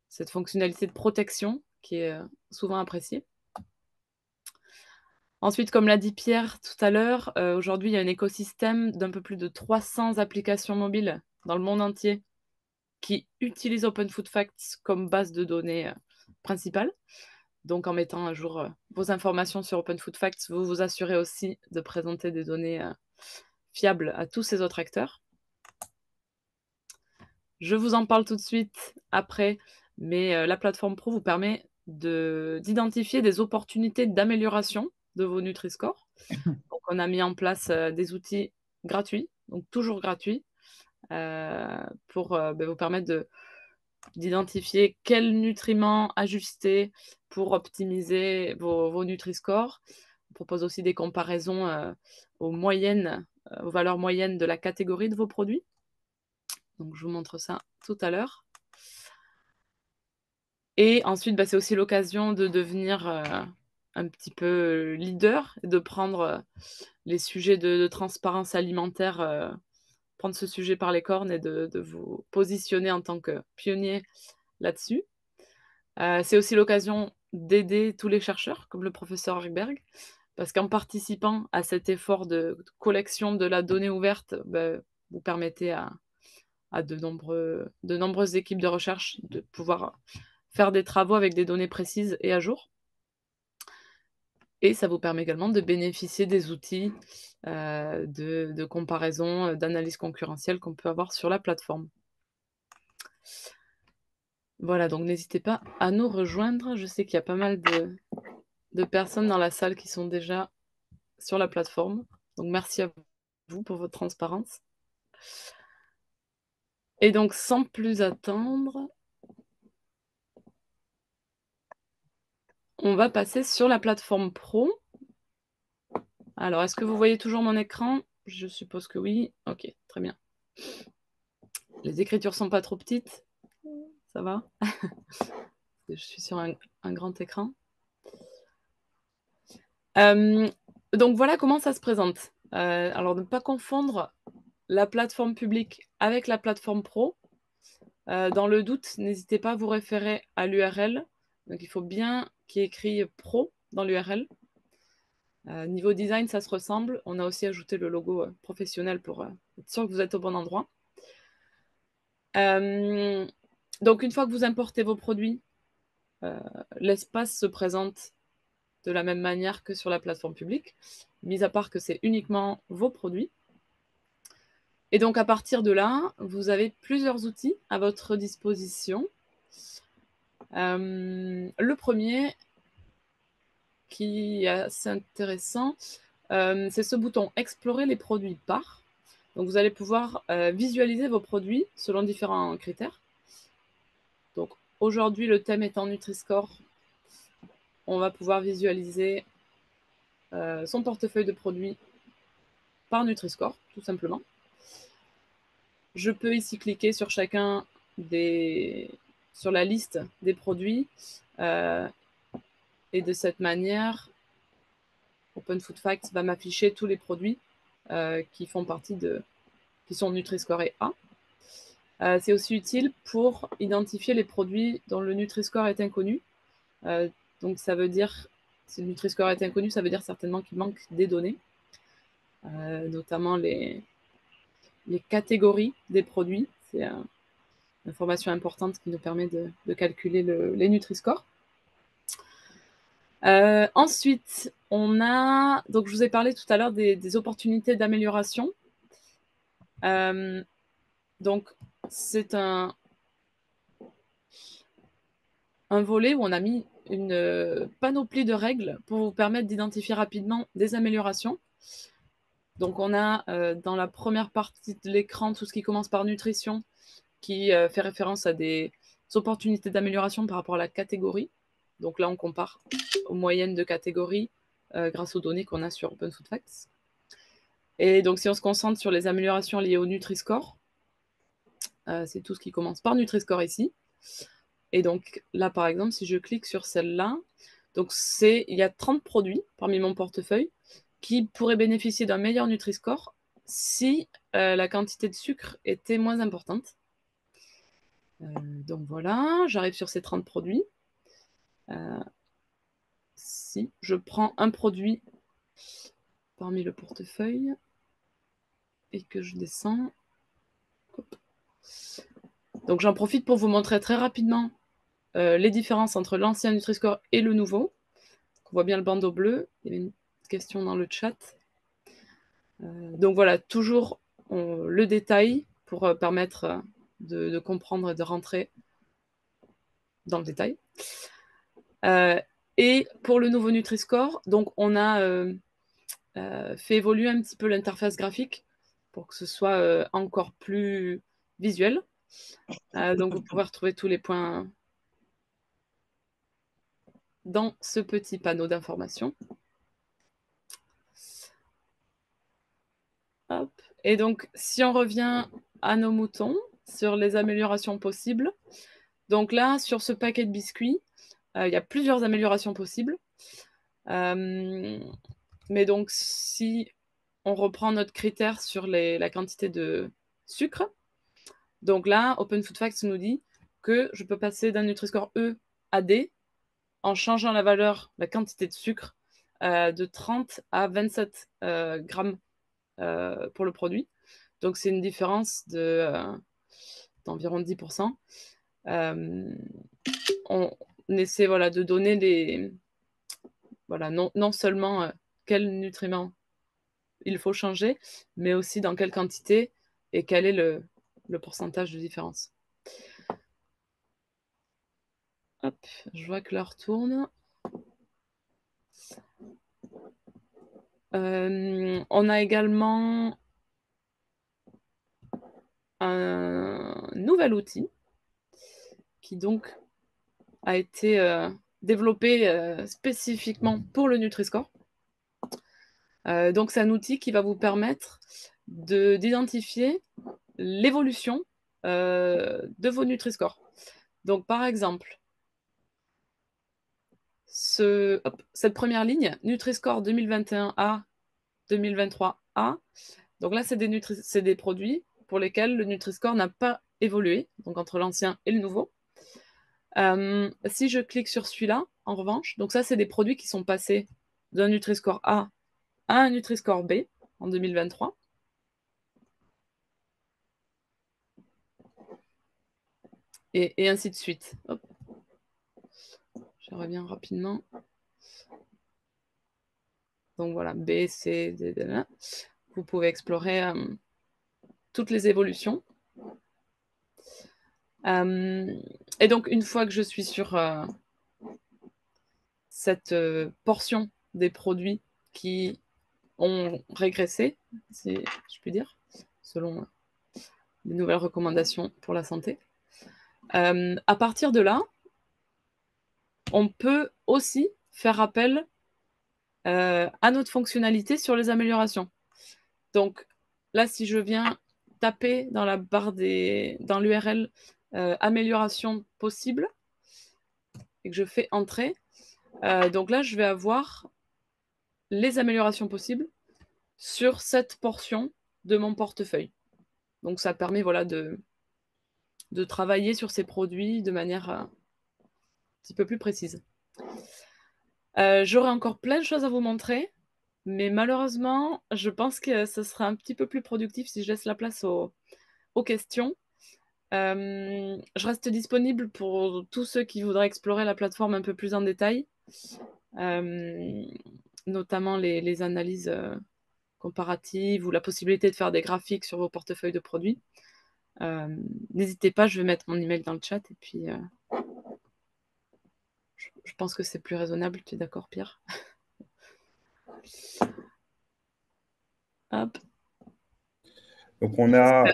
cette fonctionnalité de protection qui est souvent appréciée. Ensuite, comme l'a dit Pierre tout à l'heure, aujourd'hui, il y a un écosystème d'un peu plus de 300 applications mobiles dans le monde entier qui utilisent Open Food Facts comme base de données principale. Donc, en mettant à jour vos informations sur Open Food Facts, vous vous assurez aussi de présenter des données fiables à tous ces autres acteurs. Je vous en parle tout de suite après, mais la plateforme Pro vous permet d'identifier des opportunités d'amélioration de vos Nutri-Score. Donc, on a mis en place des outils gratuits, donc toujours gratuits, pour vous permettre d'identifier quels nutriments ajuster pour optimiser vos Nutri-Score. On propose aussi des comparaisons aux valeurs moyennes de la catégorie de vos produits. Donc, je vous montre ça tout à l'heure. Et ensuite, c'est aussi l'occasion de devenir un petit peu leader et de prendre les sujets de transparence alimentaire, prendre ce sujet par les cornes et de vous positionner en tant que pionnier là-dessus. C'est aussi l'occasion d'aider tous les chercheurs, comme le professeur Hagberg, parce qu'en participant à cet effort de collection de la donnée ouverte, vous permettez à de nombreuses équipes de recherche de pouvoir faire des travaux avec des données précises et à jour. Et ça vous permet également de bénéficier des outils de comparaison, d'analyse concurrentielle qu'on peut avoir sur la plateforme. Voilà, donc n'hésitez pas à nous rejoindre. Je sais qu'il y a pas mal de personnes dans la salle qui sont déjà sur la plateforme. Donc merci à vous pour votre transparence. Et donc sans plus attendre, on va passer sur la plateforme Pro. Alors, est-ce que vous voyez toujours mon écran? Je suppose que oui. Ok, très bien. Les écritures sont pas trop petites. Ça va? Je suis sur un grand écran. Donc voilà comment ça se présente. Alors ne pas confondre la plateforme publique avec la plateforme pro. Dans le doute, n'hésitez pas à vous référer à l'URL. Donc il faut bien qu'il y ait écrit pro dans l'URL. Niveau design, ça se ressemble. On a aussi ajouté le logo professionnel pour être sûr que vous êtes au bon endroit. Donc une fois que vous importez vos produits, l'espace se présente de la même manière que sur la plateforme publique, mis à part que c'est uniquement vos produits. Et donc à partir de là, vous avez plusieurs outils à votre disposition. Le premier, qui est assez intéressant, c'est ce bouton « Explorer les produits par ». Donc vous allez pouvoir visualiser vos produits selon différents critères. Donc aujourd'hui, le thème étant Nutri-Score, on va pouvoir visualiser son portefeuille de produits par Nutri-Score, tout simplement. Je peux ici cliquer sur chacun sur la liste des produits et de cette manière, Open Food Facts va m'afficher tous les produits qui font partie qui sont Nutri-Score et A. C'est aussi utile pour identifier les produits dont le Nutri-Score est inconnu. Donc ça veut dire, si le Nutri-Score est inconnu, ça veut dire certainement qu'il manque des données, notamment les catégories des produits. C'est une information importante qui nous permet de calculer les Nutri-Score. Ensuite, on a, donc je vous ai parlé tout à l'heure des opportunités d'amélioration. Donc, c'est un volet où on a mis une panoplie de règles pour vous permettre d'identifier rapidement des améliorations. Donc, on a dans la première partie de l'écran tout ce qui commence par nutrition, qui fait référence à des opportunités d'amélioration par rapport à la catégorie. Donc là, on compare aux moyennes de catégories grâce aux données qu'on a sur Open Food Facts. Et donc, si on se concentre sur les améliorations liées au Nutri-Score, c'est tout ce qui commence par Nutri-Score ici. Et donc là, par exemple, si je clique sur celle-là, donc il y a 30 produits parmi mon portefeuille qui pourraient bénéficier d'un meilleur Nutri-Score si la quantité de sucre était moins importante. Donc voilà, j'arrive sur ces 30 produits. Si je prends un produit parmi le portefeuille et que je descends, hop. Donc j'en profite pour vous montrer très rapidement les différences entre l'ancien Nutri-Score et le nouveau. On voit bien le bandeau bleu. Il y avait une question dans le chat. Donc voilà, toujours le détail pour permettre de comprendre et de rentrer dans le détail. Et pour le nouveau Nutri-Score, donc on a fait évoluer un petit peu l'interface graphique pour que ce soit encore plus visuel. Donc vous pouvez retrouver tous les points dans ce petit panneau d'information. Hop. Et donc, si on revient à nos moutons, sur les améliorations possibles, donc là, sur ce paquet de biscuits, il y a plusieurs améliorations possibles. Mais donc, si on reprend notre critère sur la quantité de sucre, donc là, Open Food Facts nous dit que je peux passer d'un Nutri-Score E à D en changeant la quantité de sucre de 30 à 27 grammes pour le produit. Donc, c'est une différence d'environ 10%. On essaie de donner non seulement quels nutriments il faut changer, mais aussi dans quelle quantité et quel est le pourcentage de différence. Hop, je vois que l'heure tourne. On a également un nouvel outil qui donc a été développé spécifiquement pour le Nutri-Score. Donc, c'est un outil qui va vous permettre d'identifier l'évolution de vos Nutri-Score. Donc, par exemple, cette première ligne, Nutri-Score 2021A, 2023A. Donc là, c'est des produits pour lesquels le Nutri-Score n'a pas évolué, donc entre l'ancien et le nouveau. Si je clique sur celui-là, en revanche, donc ça, c'est des produits qui sont passés d'un Nutri-Score A à un Nutri-Score B en 2023. Et ainsi de suite. Hop. Je reviens rapidement. Donc voilà, B, C, D, D, D. Vous pouvez explorer toutes les évolutions. Et donc, une fois que je suis sur cette portion des produits qui ont régressé, si je puis dire, selon les nouvelles recommandations pour la santé, à partir de là, on peut aussi faire appel à notre fonctionnalité sur les améliorations. Donc là, si je viens taper dans la barre dans l'URL amélioration possible et que je fais entrer, donc là, je vais avoir les améliorations possibles sur cette portion de mon portefeuille. Donc ça permet voilà, de travailler sur ces produits de manière un petit peu plus précise. J'aurais encore plein de choses à vous montrer, mais malheureusement, je pense que ce sera un petit peu plus productif si je laisse la place aux questions. Je reste disponible pour tous ceux qui voudraient explorer la plateforme un peu plus en détail, notamment les analyses comparatives ou la possibilité de faire des graphiques sur vos portefeuilles de produits. N'hésitez pas, je vais mettre mon email dans le chat et puis je pense que c'est plus raisonnable. Tu es d'accord, Pierre? Hop. Donc, on a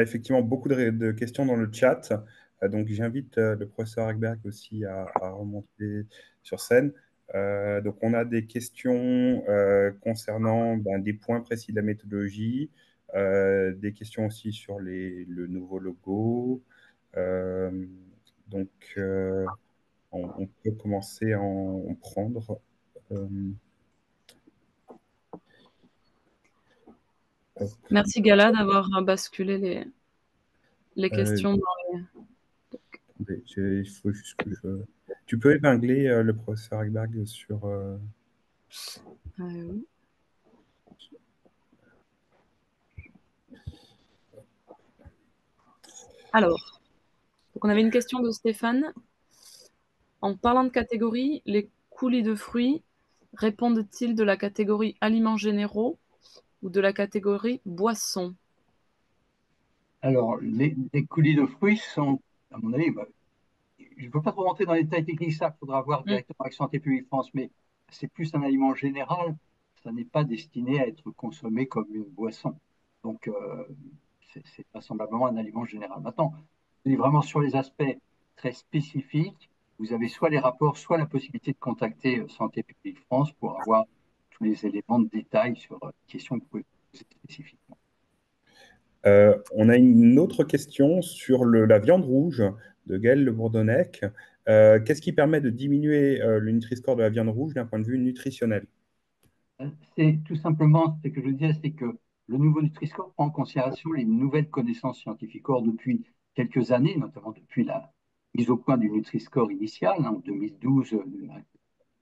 effectivement beaucoup de questions dans le chat. Donc, j'invite le professeur Hagberg aussi à remonter sur scène. Donc, on a des questions concernant des points précis de la méthodologie, des questions aussi sur le nouveau logo. Donc, on peut commencer à en prendre. Merci Gala d'avoir basculé les questions. Il faut juste que Tu peux épingler le professeur Hagberg sur... Oui. Alors, donc on avait une question de Stéphane. En parlant de catégorie, les coulis de fruits répondent-ils de la catégorie aliments généraux ou de la catégorie boissons? Alors, les coulis de fruits sont, à mon avis, je ne peux pas trop rentrer dans les détails techniques, ça, il faudra voir directement avec Santé publique France, mais c'est plus un aliment général, ça n'est pas destiné à être consommé comme une boisson. Donc, c'est vraisemblablement un aliment général. Maintenant, vraiment sur les aspects très spécifiques, vous avez soit les rapports, soit la possibilité de contacter Santé publique France pour avoir tous les éléments de détail sur les questions que vous pouvez poser spécifiquement. On a une autre question sur la viande rouge de Gaël Le Bourdonnec. Qu'est-ce qui permet de diminuer le Nutri-Score de la viande rouge d'un point de vue nutritionnel? C'est tout simplement ce que je disais, c'est que le nouveau Nutri-Score prend en considération les nouvelles connaissances scientifiques. Or, depuis quelques années, notamment depuis la mise au point du Nutri-Score initial, en 2012,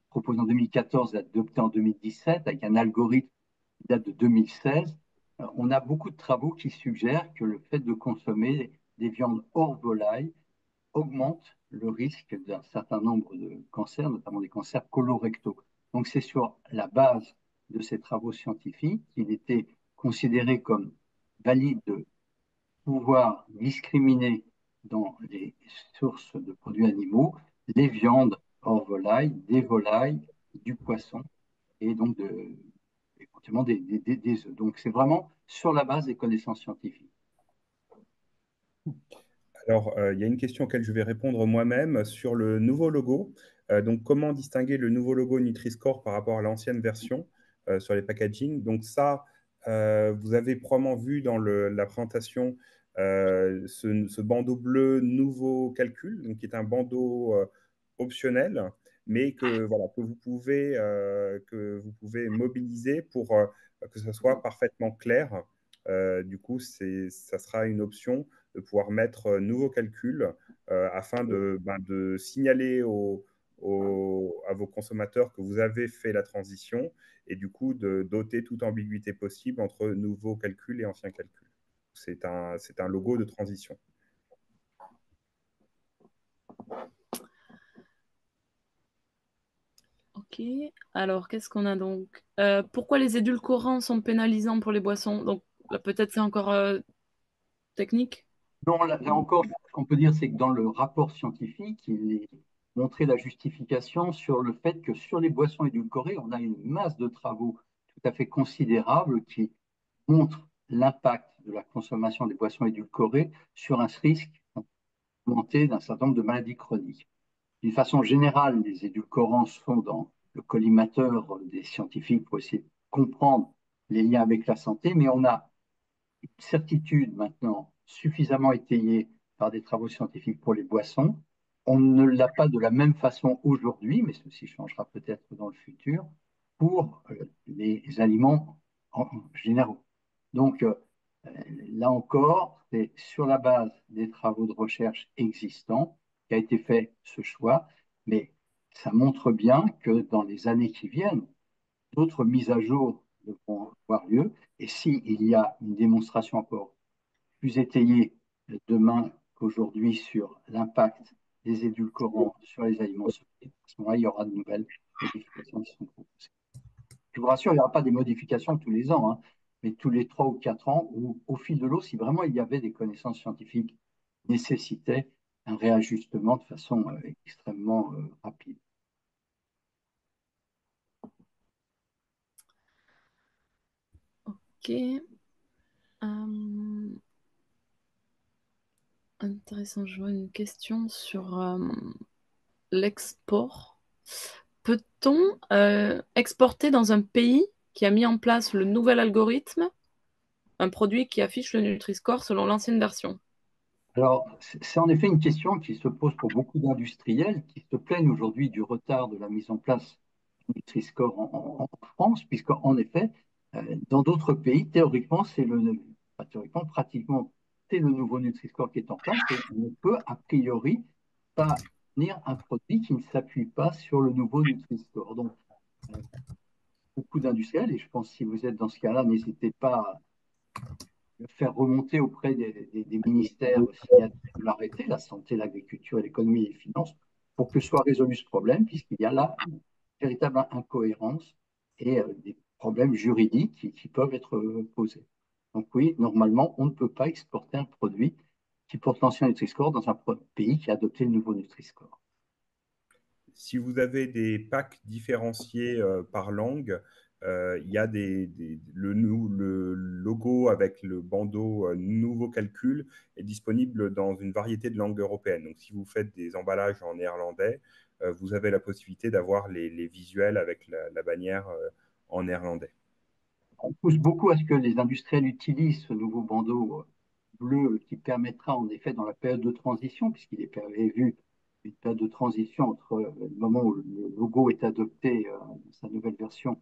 proposé en 2014, adopté en 2017, avec un algorithme qui date de 2016, on a beaucoup de travaux qui suggèrent que le fait de consommer des viandes hors volaille augmente le risque d'un certain nombre de cancers, notamment des cancers colorectaux. Donc c'est sur la base de ces travaux scientifiques qu'il était considéré comme valide de pouvoir discriminer dans les sources de produits animaux les viandes hors volaille, des volailles, du poisson et donc éventuellement des œufs. Donc c'est vraiment sur la base des connaissances scientifiques. Alors, il y a une question auquel je vais répondre moi-même sur le nouveau logo. Donc, comment distinguer le nouveau logo Nutri-Score par rapport à l'ancienne version sur les packaging? Donc ça, vous avez probablement vu dans la présentation ce bandeau bleu nouveau calcul, donc qui est un bandeau optionnel, mais voilà, que vous pouvez mobiliser pour que ce soit parfaitement clair. Du coup, ça sera une option de pouvoir mettre nouveau calcul afin de signaler à vos consommateurs que vous avez fait la transition et du coup d'ôter toute ambiguïté possible entre nouveau calcul et ancien calcul. C'est un logo de transition. Ok, alors qu'est-ce qu'on a donc? Pourquoi les édulcorants sont pénalisants pour les boissons? Donc là, peut-être c'est encore technique. Non, là encore, ce qu'on peut dire, c'est que dans le rapport scientifique, il est montré la justification sur le fait que sur les boissons édulcorées, on a une masse de travaux tout à fait considérable qui montrent l'impact de la consommation des boissons édulcorées sur un risque augmenté d'un certain nombre de maladies chroniques. D'une façon générale, les édulcorants sont dans le collimateur des scientifiques pour essayer de comprendre les liens avec la santé, mais on a une certitude maintenant suffisamment étayée par des travaux scientifiques pour les boissons. On ne l'a pas de la même façon aujourd'hui, mais ceci changera peut-être dans le futur, pour les aliments en généraux. Donc, là encore, c'est sur la base des travaux de recherche existants qu'a été fait ce choix, mais ça montre bien que dans les années qui viennent, d'autres mises à jour devront avoir lieu. Et s'il y a une démonstration encore plus étayée demain qu'aujourd'hui sur l'impact des édulcorants sur les aliments solides, à ce moment-là, il y aura de nouvelles modifications qui sont proposées. Je vous rassure, il n'y aura pas des modifications tous les ans, hein, mais tous les 3 ou 4 ans, ou au fil de l'eau, si vraiment il y avait des connaissances scientifiques nécessitaient un réajustement de façon extrêmement rapide. Ok. Intéressant, je vois une question sur l'export. Peut-on exporter dans un pays qui a mis en place le nouvel algorithme un produit qui affiche le Nutri-Score selon l'ancienne version? Alors, c'est en effet une question qui se pose pour beaucoup d'industriels qui se plaignent aujourd'hui du retard de la mise en place du Nutri-Score en France, puisqu'en effet, dans d'autres pays, théoriquement, pas théoriquement, pratiquement, c'est le nouveau Nutri-Score qui est en place et on ne peut a priori pas fournir un produit qui ne s'appuie pas sur le nouveau Nutri-Score. Donc, euh, beaucoup d'industriels, et je pense que si vous êtes dans ce cas-là, n'hésitez pas le faire remonter auprès des ministères s'il y a de l'arrêter, la santé, l'agriculture, l'économie et les finances, pour que soit résolu ce problème, puisqu'il y a là une véritable incohérence et des problèmes juridiques qui peuvent être posés. Donc oui, normalement, on ne peut pas exporter un produit qui porte l'ancien Nutri-Score dans un pays qui a adopté le nouveau Nutri-Score. Si vous avez des packs différenciés par langue, il y a le logo avec le bandeau nouveau calcul est disponible dans une variété de langues européennes. Donc, si vous faites des emballages en néerlandais, vous avez la possibilité d'avoir les visuels avec la bannière en néerlandais. On pousse beaucoup à ce que les industriels utilisent ce nouveau bandeau bleu qui permettra en effet dans la période de transition, puisqu'il est prévu une période de transition entre le moment où le logo est adopté dans sa nouvelle version,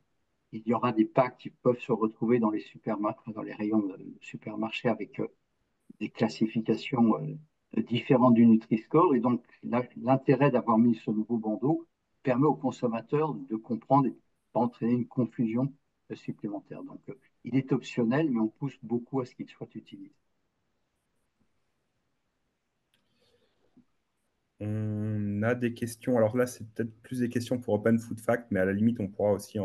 il y aura des packs qui peuvent se retrouver dans les supermarchés, dans les rayons de supermarchés avec des classifications différentes du Nutri-Score. Et donc, l'intérêt d'avoir mis ce nouveau bandeau permet aux consommateurs de comprendre et de pas entraîner une confusion supplémentaire. Donc, il est optionnel, mais on pousse beaucoup à ce qu'il soit utilisé. On a des questions. Alors là, c'est peut-être plus des questions pour Open Food Fact, mais à la limite, on pourra aussi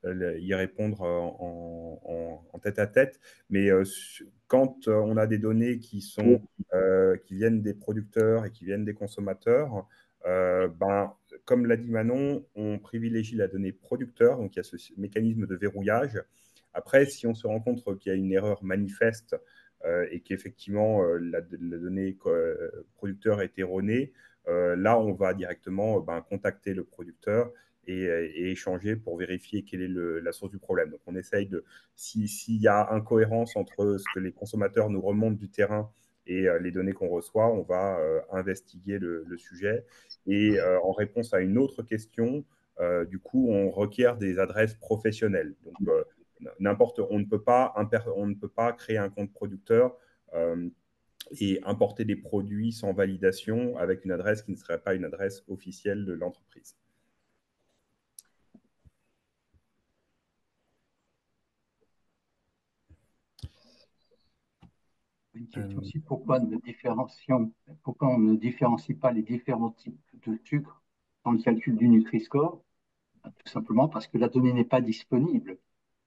y répondre en tête à tête. Mais quand on a des données qui viennent des producteurs et qui viennent des consommateurs, comme l'a dit Manon, on privilégie la donnée producteur, donc il y a ce mécanisme de verrouillage. Après, si on se rend compte qu'il y a une erreur manifeste et qu'effectivement la donnée producteur est erronée, là, on va directement contacter le producteur et échanger pour vérifier quelle est la source du problème. Donc, on essaye s'il y a incohérence entre ce que les consommateurs nous remontent du terrain et les données qu'on reçoit, on va investiguer le sujet. Et en réponse à une autre question, du coup, on requiert des adresses professionnelles. Donc, on ne peut pas créer un compte producteur et importer des produits sans validation avec une adresse qui ne serait pas une adresse officielle de l'entreprise. Une question aussi, pourquoi on ne différencie pas les différents types de sucre dans le calcul du Nutri-Score? Tout simplement parce que la donnée n'est pas disponible.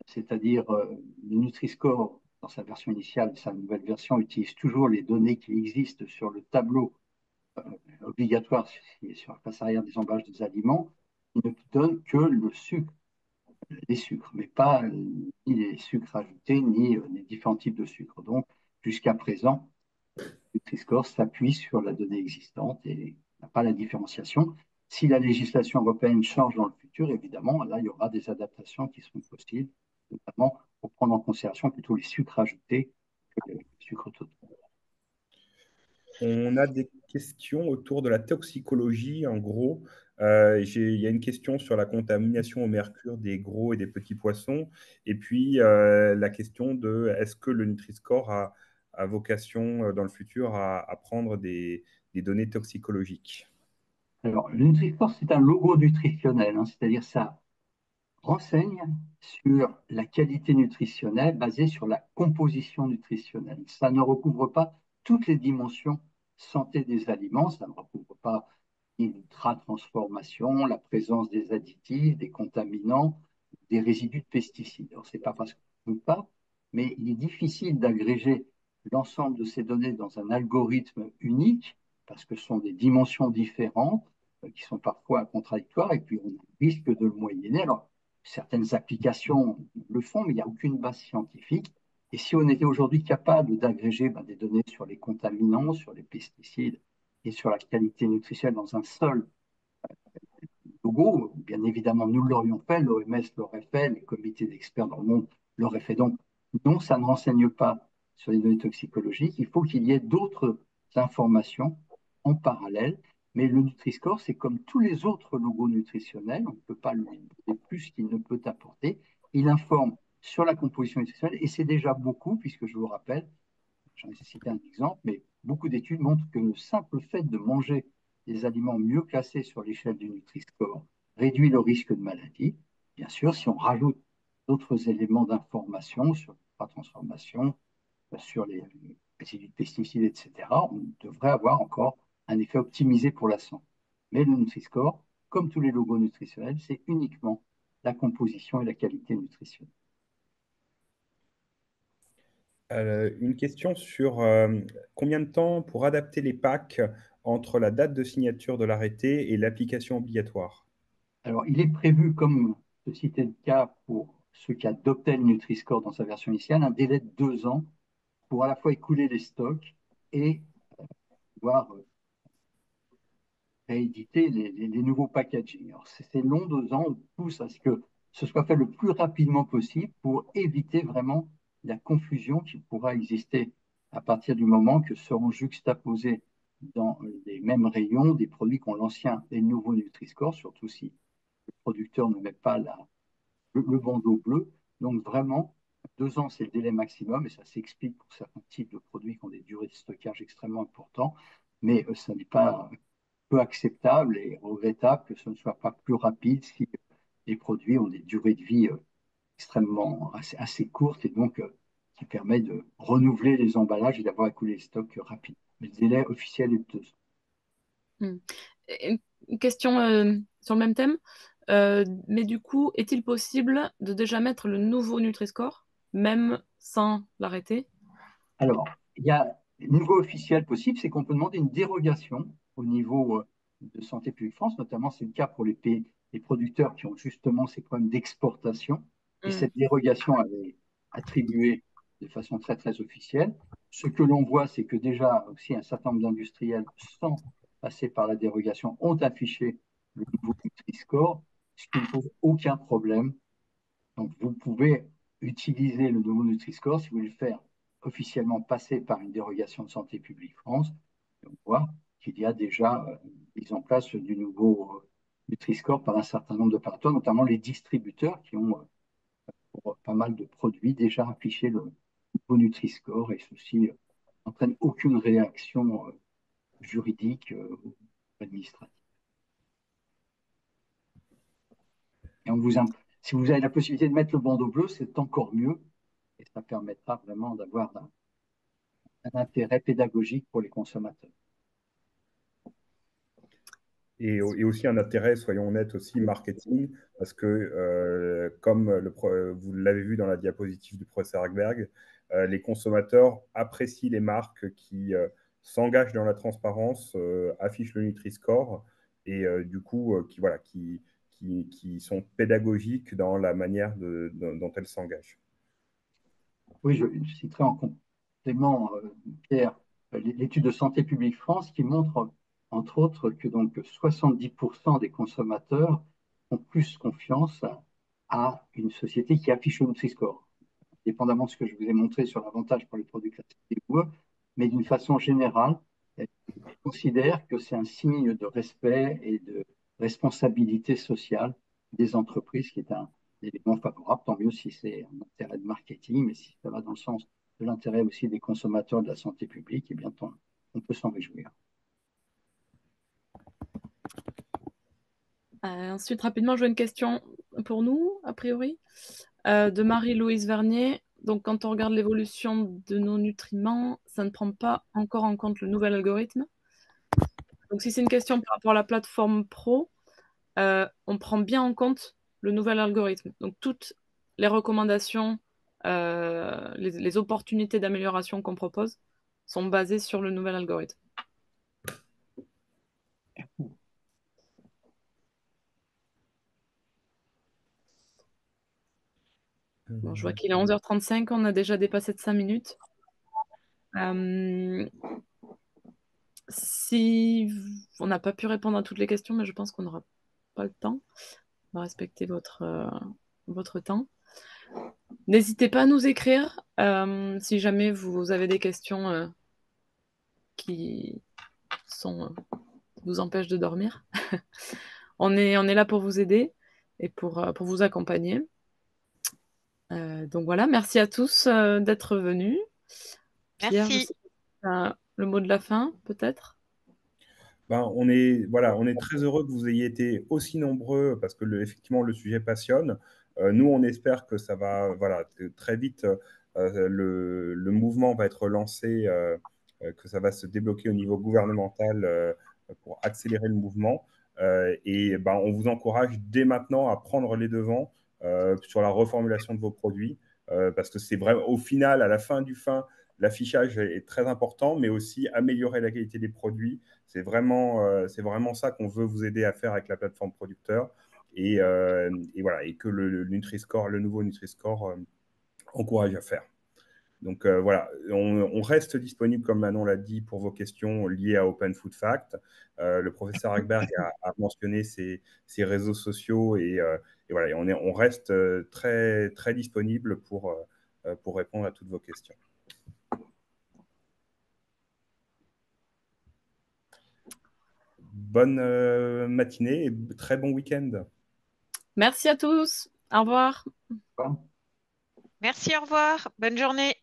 C'est-à-dire, le Nutri-Score, dans sa version initiale, sa nouvelle version, utilise toujours les données qui existent sur le tableau obligatoire sur la face arrière des emballages des aliments. Il ne donne que le sucre, les sucres, mais pas ni les sucres ajoutés, ni les différents types de sucres. Donc, jusqu'à présent, Nutri-Score s'appuie sur la donnée existante et n'a pas la différenciation. Si la législation européenne change dans le futur, évidemment, là, il y aura des adaptations qui seront possibles, notamment pour prendre en considération plutôt les sucres ajoutés que les sucres totaux. On a des questions autour de la toxicologie, en gros. Il y a une question sur la contamination au mercure des gros et des petits poissons. Et puis, la question de est-ce que le Nutri-Score a vocation dans le futur à prendre des données toxicologiques? Alors, le Nutri-Score, c'est un logo nutritionnel, hein, c'est-à-dire ça renseigne sur la qualité nutritionnelle basée sur la composition nutritionnelle. Ça ne recouvre pas toutes les dimensions santé des aliments, ça ne recouvre pas l'ultra-transformation, la présence des additifs, des contaminants, des résidus de pesticides. Alors, ce n'est pas parce qu'on ne peut pas, mais il est difficile d'agréger l'ensemble de ces données dans un algorithme unique parce que ce sont des dimensions différentes qui sont parfois contradictoires et puis on risque de le moyenner. Alors, certaines applications le font, mais il n'y a aucune base scientifique. Et si on était aujourd'hui capable d'agréger des données sur les contaminants, sur les pesticides et sur la qualité nutritionnelle dans un seul logo, bien évidemment, nous l'aurions fait, l'OMS l'aurait fait, les comités d'experts dans le monde l'auraient fait. Donc, non, ça ne renseigne pas sur les données toxicologiques. Il faut qu'il y ait d'autres informations en parallèle. Mais le Nutri-Score, c'est comme tous les autres logos nutritionnels. On ne peut pas lui donner plus qu'il ne peut apporter. Il informe sur la composition nutritionnelle et c'est déjà beaucoup, puisque je vous rappelle, j'en ai cité un exemple, mais beaucoup d'études montrent que le simple fait de manger des aliments mieux classés sur l'échelle du Nutri-Score réduit le risque de maladie. Bien sûr, si on rajoute d'autres éléments d'information sur la transformation, sur les résidus de pesticides, etc., on devrait avoir encore un effet optimisé pour la santé. Mais le Nutri-Score, comme tous les logos nutritionnels, c'est uniquement la composition et la qualité nutritionnelle. Une question sur combien de temps pour adapter les packs entre la date de signature de l'arrêté et l'application obligatoire? Alors, il est prévu, comme c'était le cas pour ceux qui adoptaient le Nutri-Score dans sa version initiale, un délai de 2 ans pour à la fois écouler les stocks et pouvoir rééditer les nouveaux packaging. Alors, c'est long, 2 ans, on pousse à ce que ce soit fait le plus rapidement possible pour éviter vraiment la confusion qui pourra exister à partir du moment que seront juxtaposés dans les mêmes rayons des produits qui ont l'ancien et le nouveau Nutri-Score, surtout si le producteur ne met pas le bandeau bleu. Donc vraiment, 2 ans, c'est le délai maximum et ça s'explique pour certains types de produits qui ont des durées de stockage extrêmement importantes, mais ça n'est pas peu acceptable et regrettable que ce ne soit pas plus rapide si les produits ont des durées de vie extrêmement assez courtes et donc qui permet de renouveler les emballages et d'avoir écoulé les stocks rapidement. Mais le délai officiel est de 2 ans. Une question sur le même thème. Mais du coup, est-il possible de déjà mettre le nouveau Nutri-Score, même sans l'arrêter? Alors, il y a le niveau officiel possible, c'est qu'on peut demander une dérogation au niveau de Santé publique France, notamment c'est le cas pour les producteurs qui ont justement ces problèmes d'exportation. Et cette dérogation est attribuée de façon très très officielle. Ce que l'on voit, c'est que déjà aussi un certain nombre d'industriels, sans passé par la dérogation ont affiché le nouveau Nutri-Score, ce qui ne pose aucun problème. Donc, vous pouvez utiliser le nouveau Nutri-Score si vous voulez le faire officiellement passer par une dérogation de Santé publique France. On voit qu'il y a déjà mise en place du nouveau Nutri-Score par un certain nombre d'opérateurs, notamment les distributeurs qui ont pour pas mal de produits déjà affiché le nouveau Nutri-Score, et ceci n'entraîne aucune réaction juridique ou administrative. Et si vous avez la possibilité de mettre le bandeau bleu, c'est encore mieux, et ça permettra vraiment d'avoir un intérêt pédagogique pour les consommateurs. Et aussi un intérêt, soyons honnêtes, aussi marketing, parce que comme vous l'avez vu dans la diapositive du professeur Hackberg, les consommateurs apprécient les marques qui s'engagent dans la transparence, affichent le Nutri-Score, et du coup, qui sont pédagogiques dans la manière dont elles s'engagent. Oui, je citerai en complément, Pierre, l'étude de Santé publique France qui montre, entre autres, que donc 70% des consommateurs ont plus confiance à une société qui affiche le Nutri-Score, dépendamment de ce que je vous ai montré sur l'avantage pour les produits classiques, mais d'une façon générale, ils considèrent que c'est un signe de respect et de responsabilité sociale des entreprises, qui est un élément favorable, tant mieux si c'est un intérêt de marketing, mais si ça va dans le sens de l'intérêt aussi des consommateurs de la santé publique, eh bien, on peut s'en réjouir. Ensuite, rapidement, je vois une question pour nous, a priori, de Marie-Louise Vernier. Donc, quand on regarde l'évolution de nos nutriments, ça ne prend pas encore en compte le nouvel algorithme. Donc, si c'est une question par rapport à la plateforme pro, on prend bien en compte le nouvel algorithme. Donc, toutes les recommandations, les opportunités d'amélioration qu'on propose sont basées sur le nouvel algorithme. Bon, je vois qu'il est 11h35, on a déjà dépassé de 5 minutes. Si on n'a pas pu répondre à toutes les questions, mais je pense qu'on n'aura pas le temps. On va respecter votre temps. N'hésitez pas à nous écrire si jamais vous avez des questions qui vous empêchent de dormir. on est là pour vous aider et pour vous accompagner. Donc voilà, merci à tous d'être venus. Pierre, Merci. le mot de la fin, peut-être? On est très heureux que vous ayez été aussi nombreux parce que effectivement le sujet passionne. Nous, on espère que ça va, très vite, le mouvement va être lancé, que ça va se débloquer au niveau gouvernemental pour accélérer le mouvement. On vous encourage dès maintenant à prendre les devants sur la reformulation de vos produits parce que c'est vrai, au final, à la fin du fin, l'affichage est très important, mais aussi améliorer la qualité des produits. C'est vraiment ça qu'on veut vous aider à faire avec la plateforme producteur. Et que le Nutri-Score, le nouveau Nutri-Score encourage à faire. Donc on reste disponible, comme Manon l'a dit, pour vos questions liées à Open Food Fact. Le professeur Hackberg a mentionné ses réseaux sociaux et on reste très, très disponible pour répondre à toutes vos questions. Bonne matinée et très bon week-end. Merci à tous. Au revoir. Merci, au revoir. Bonne journée.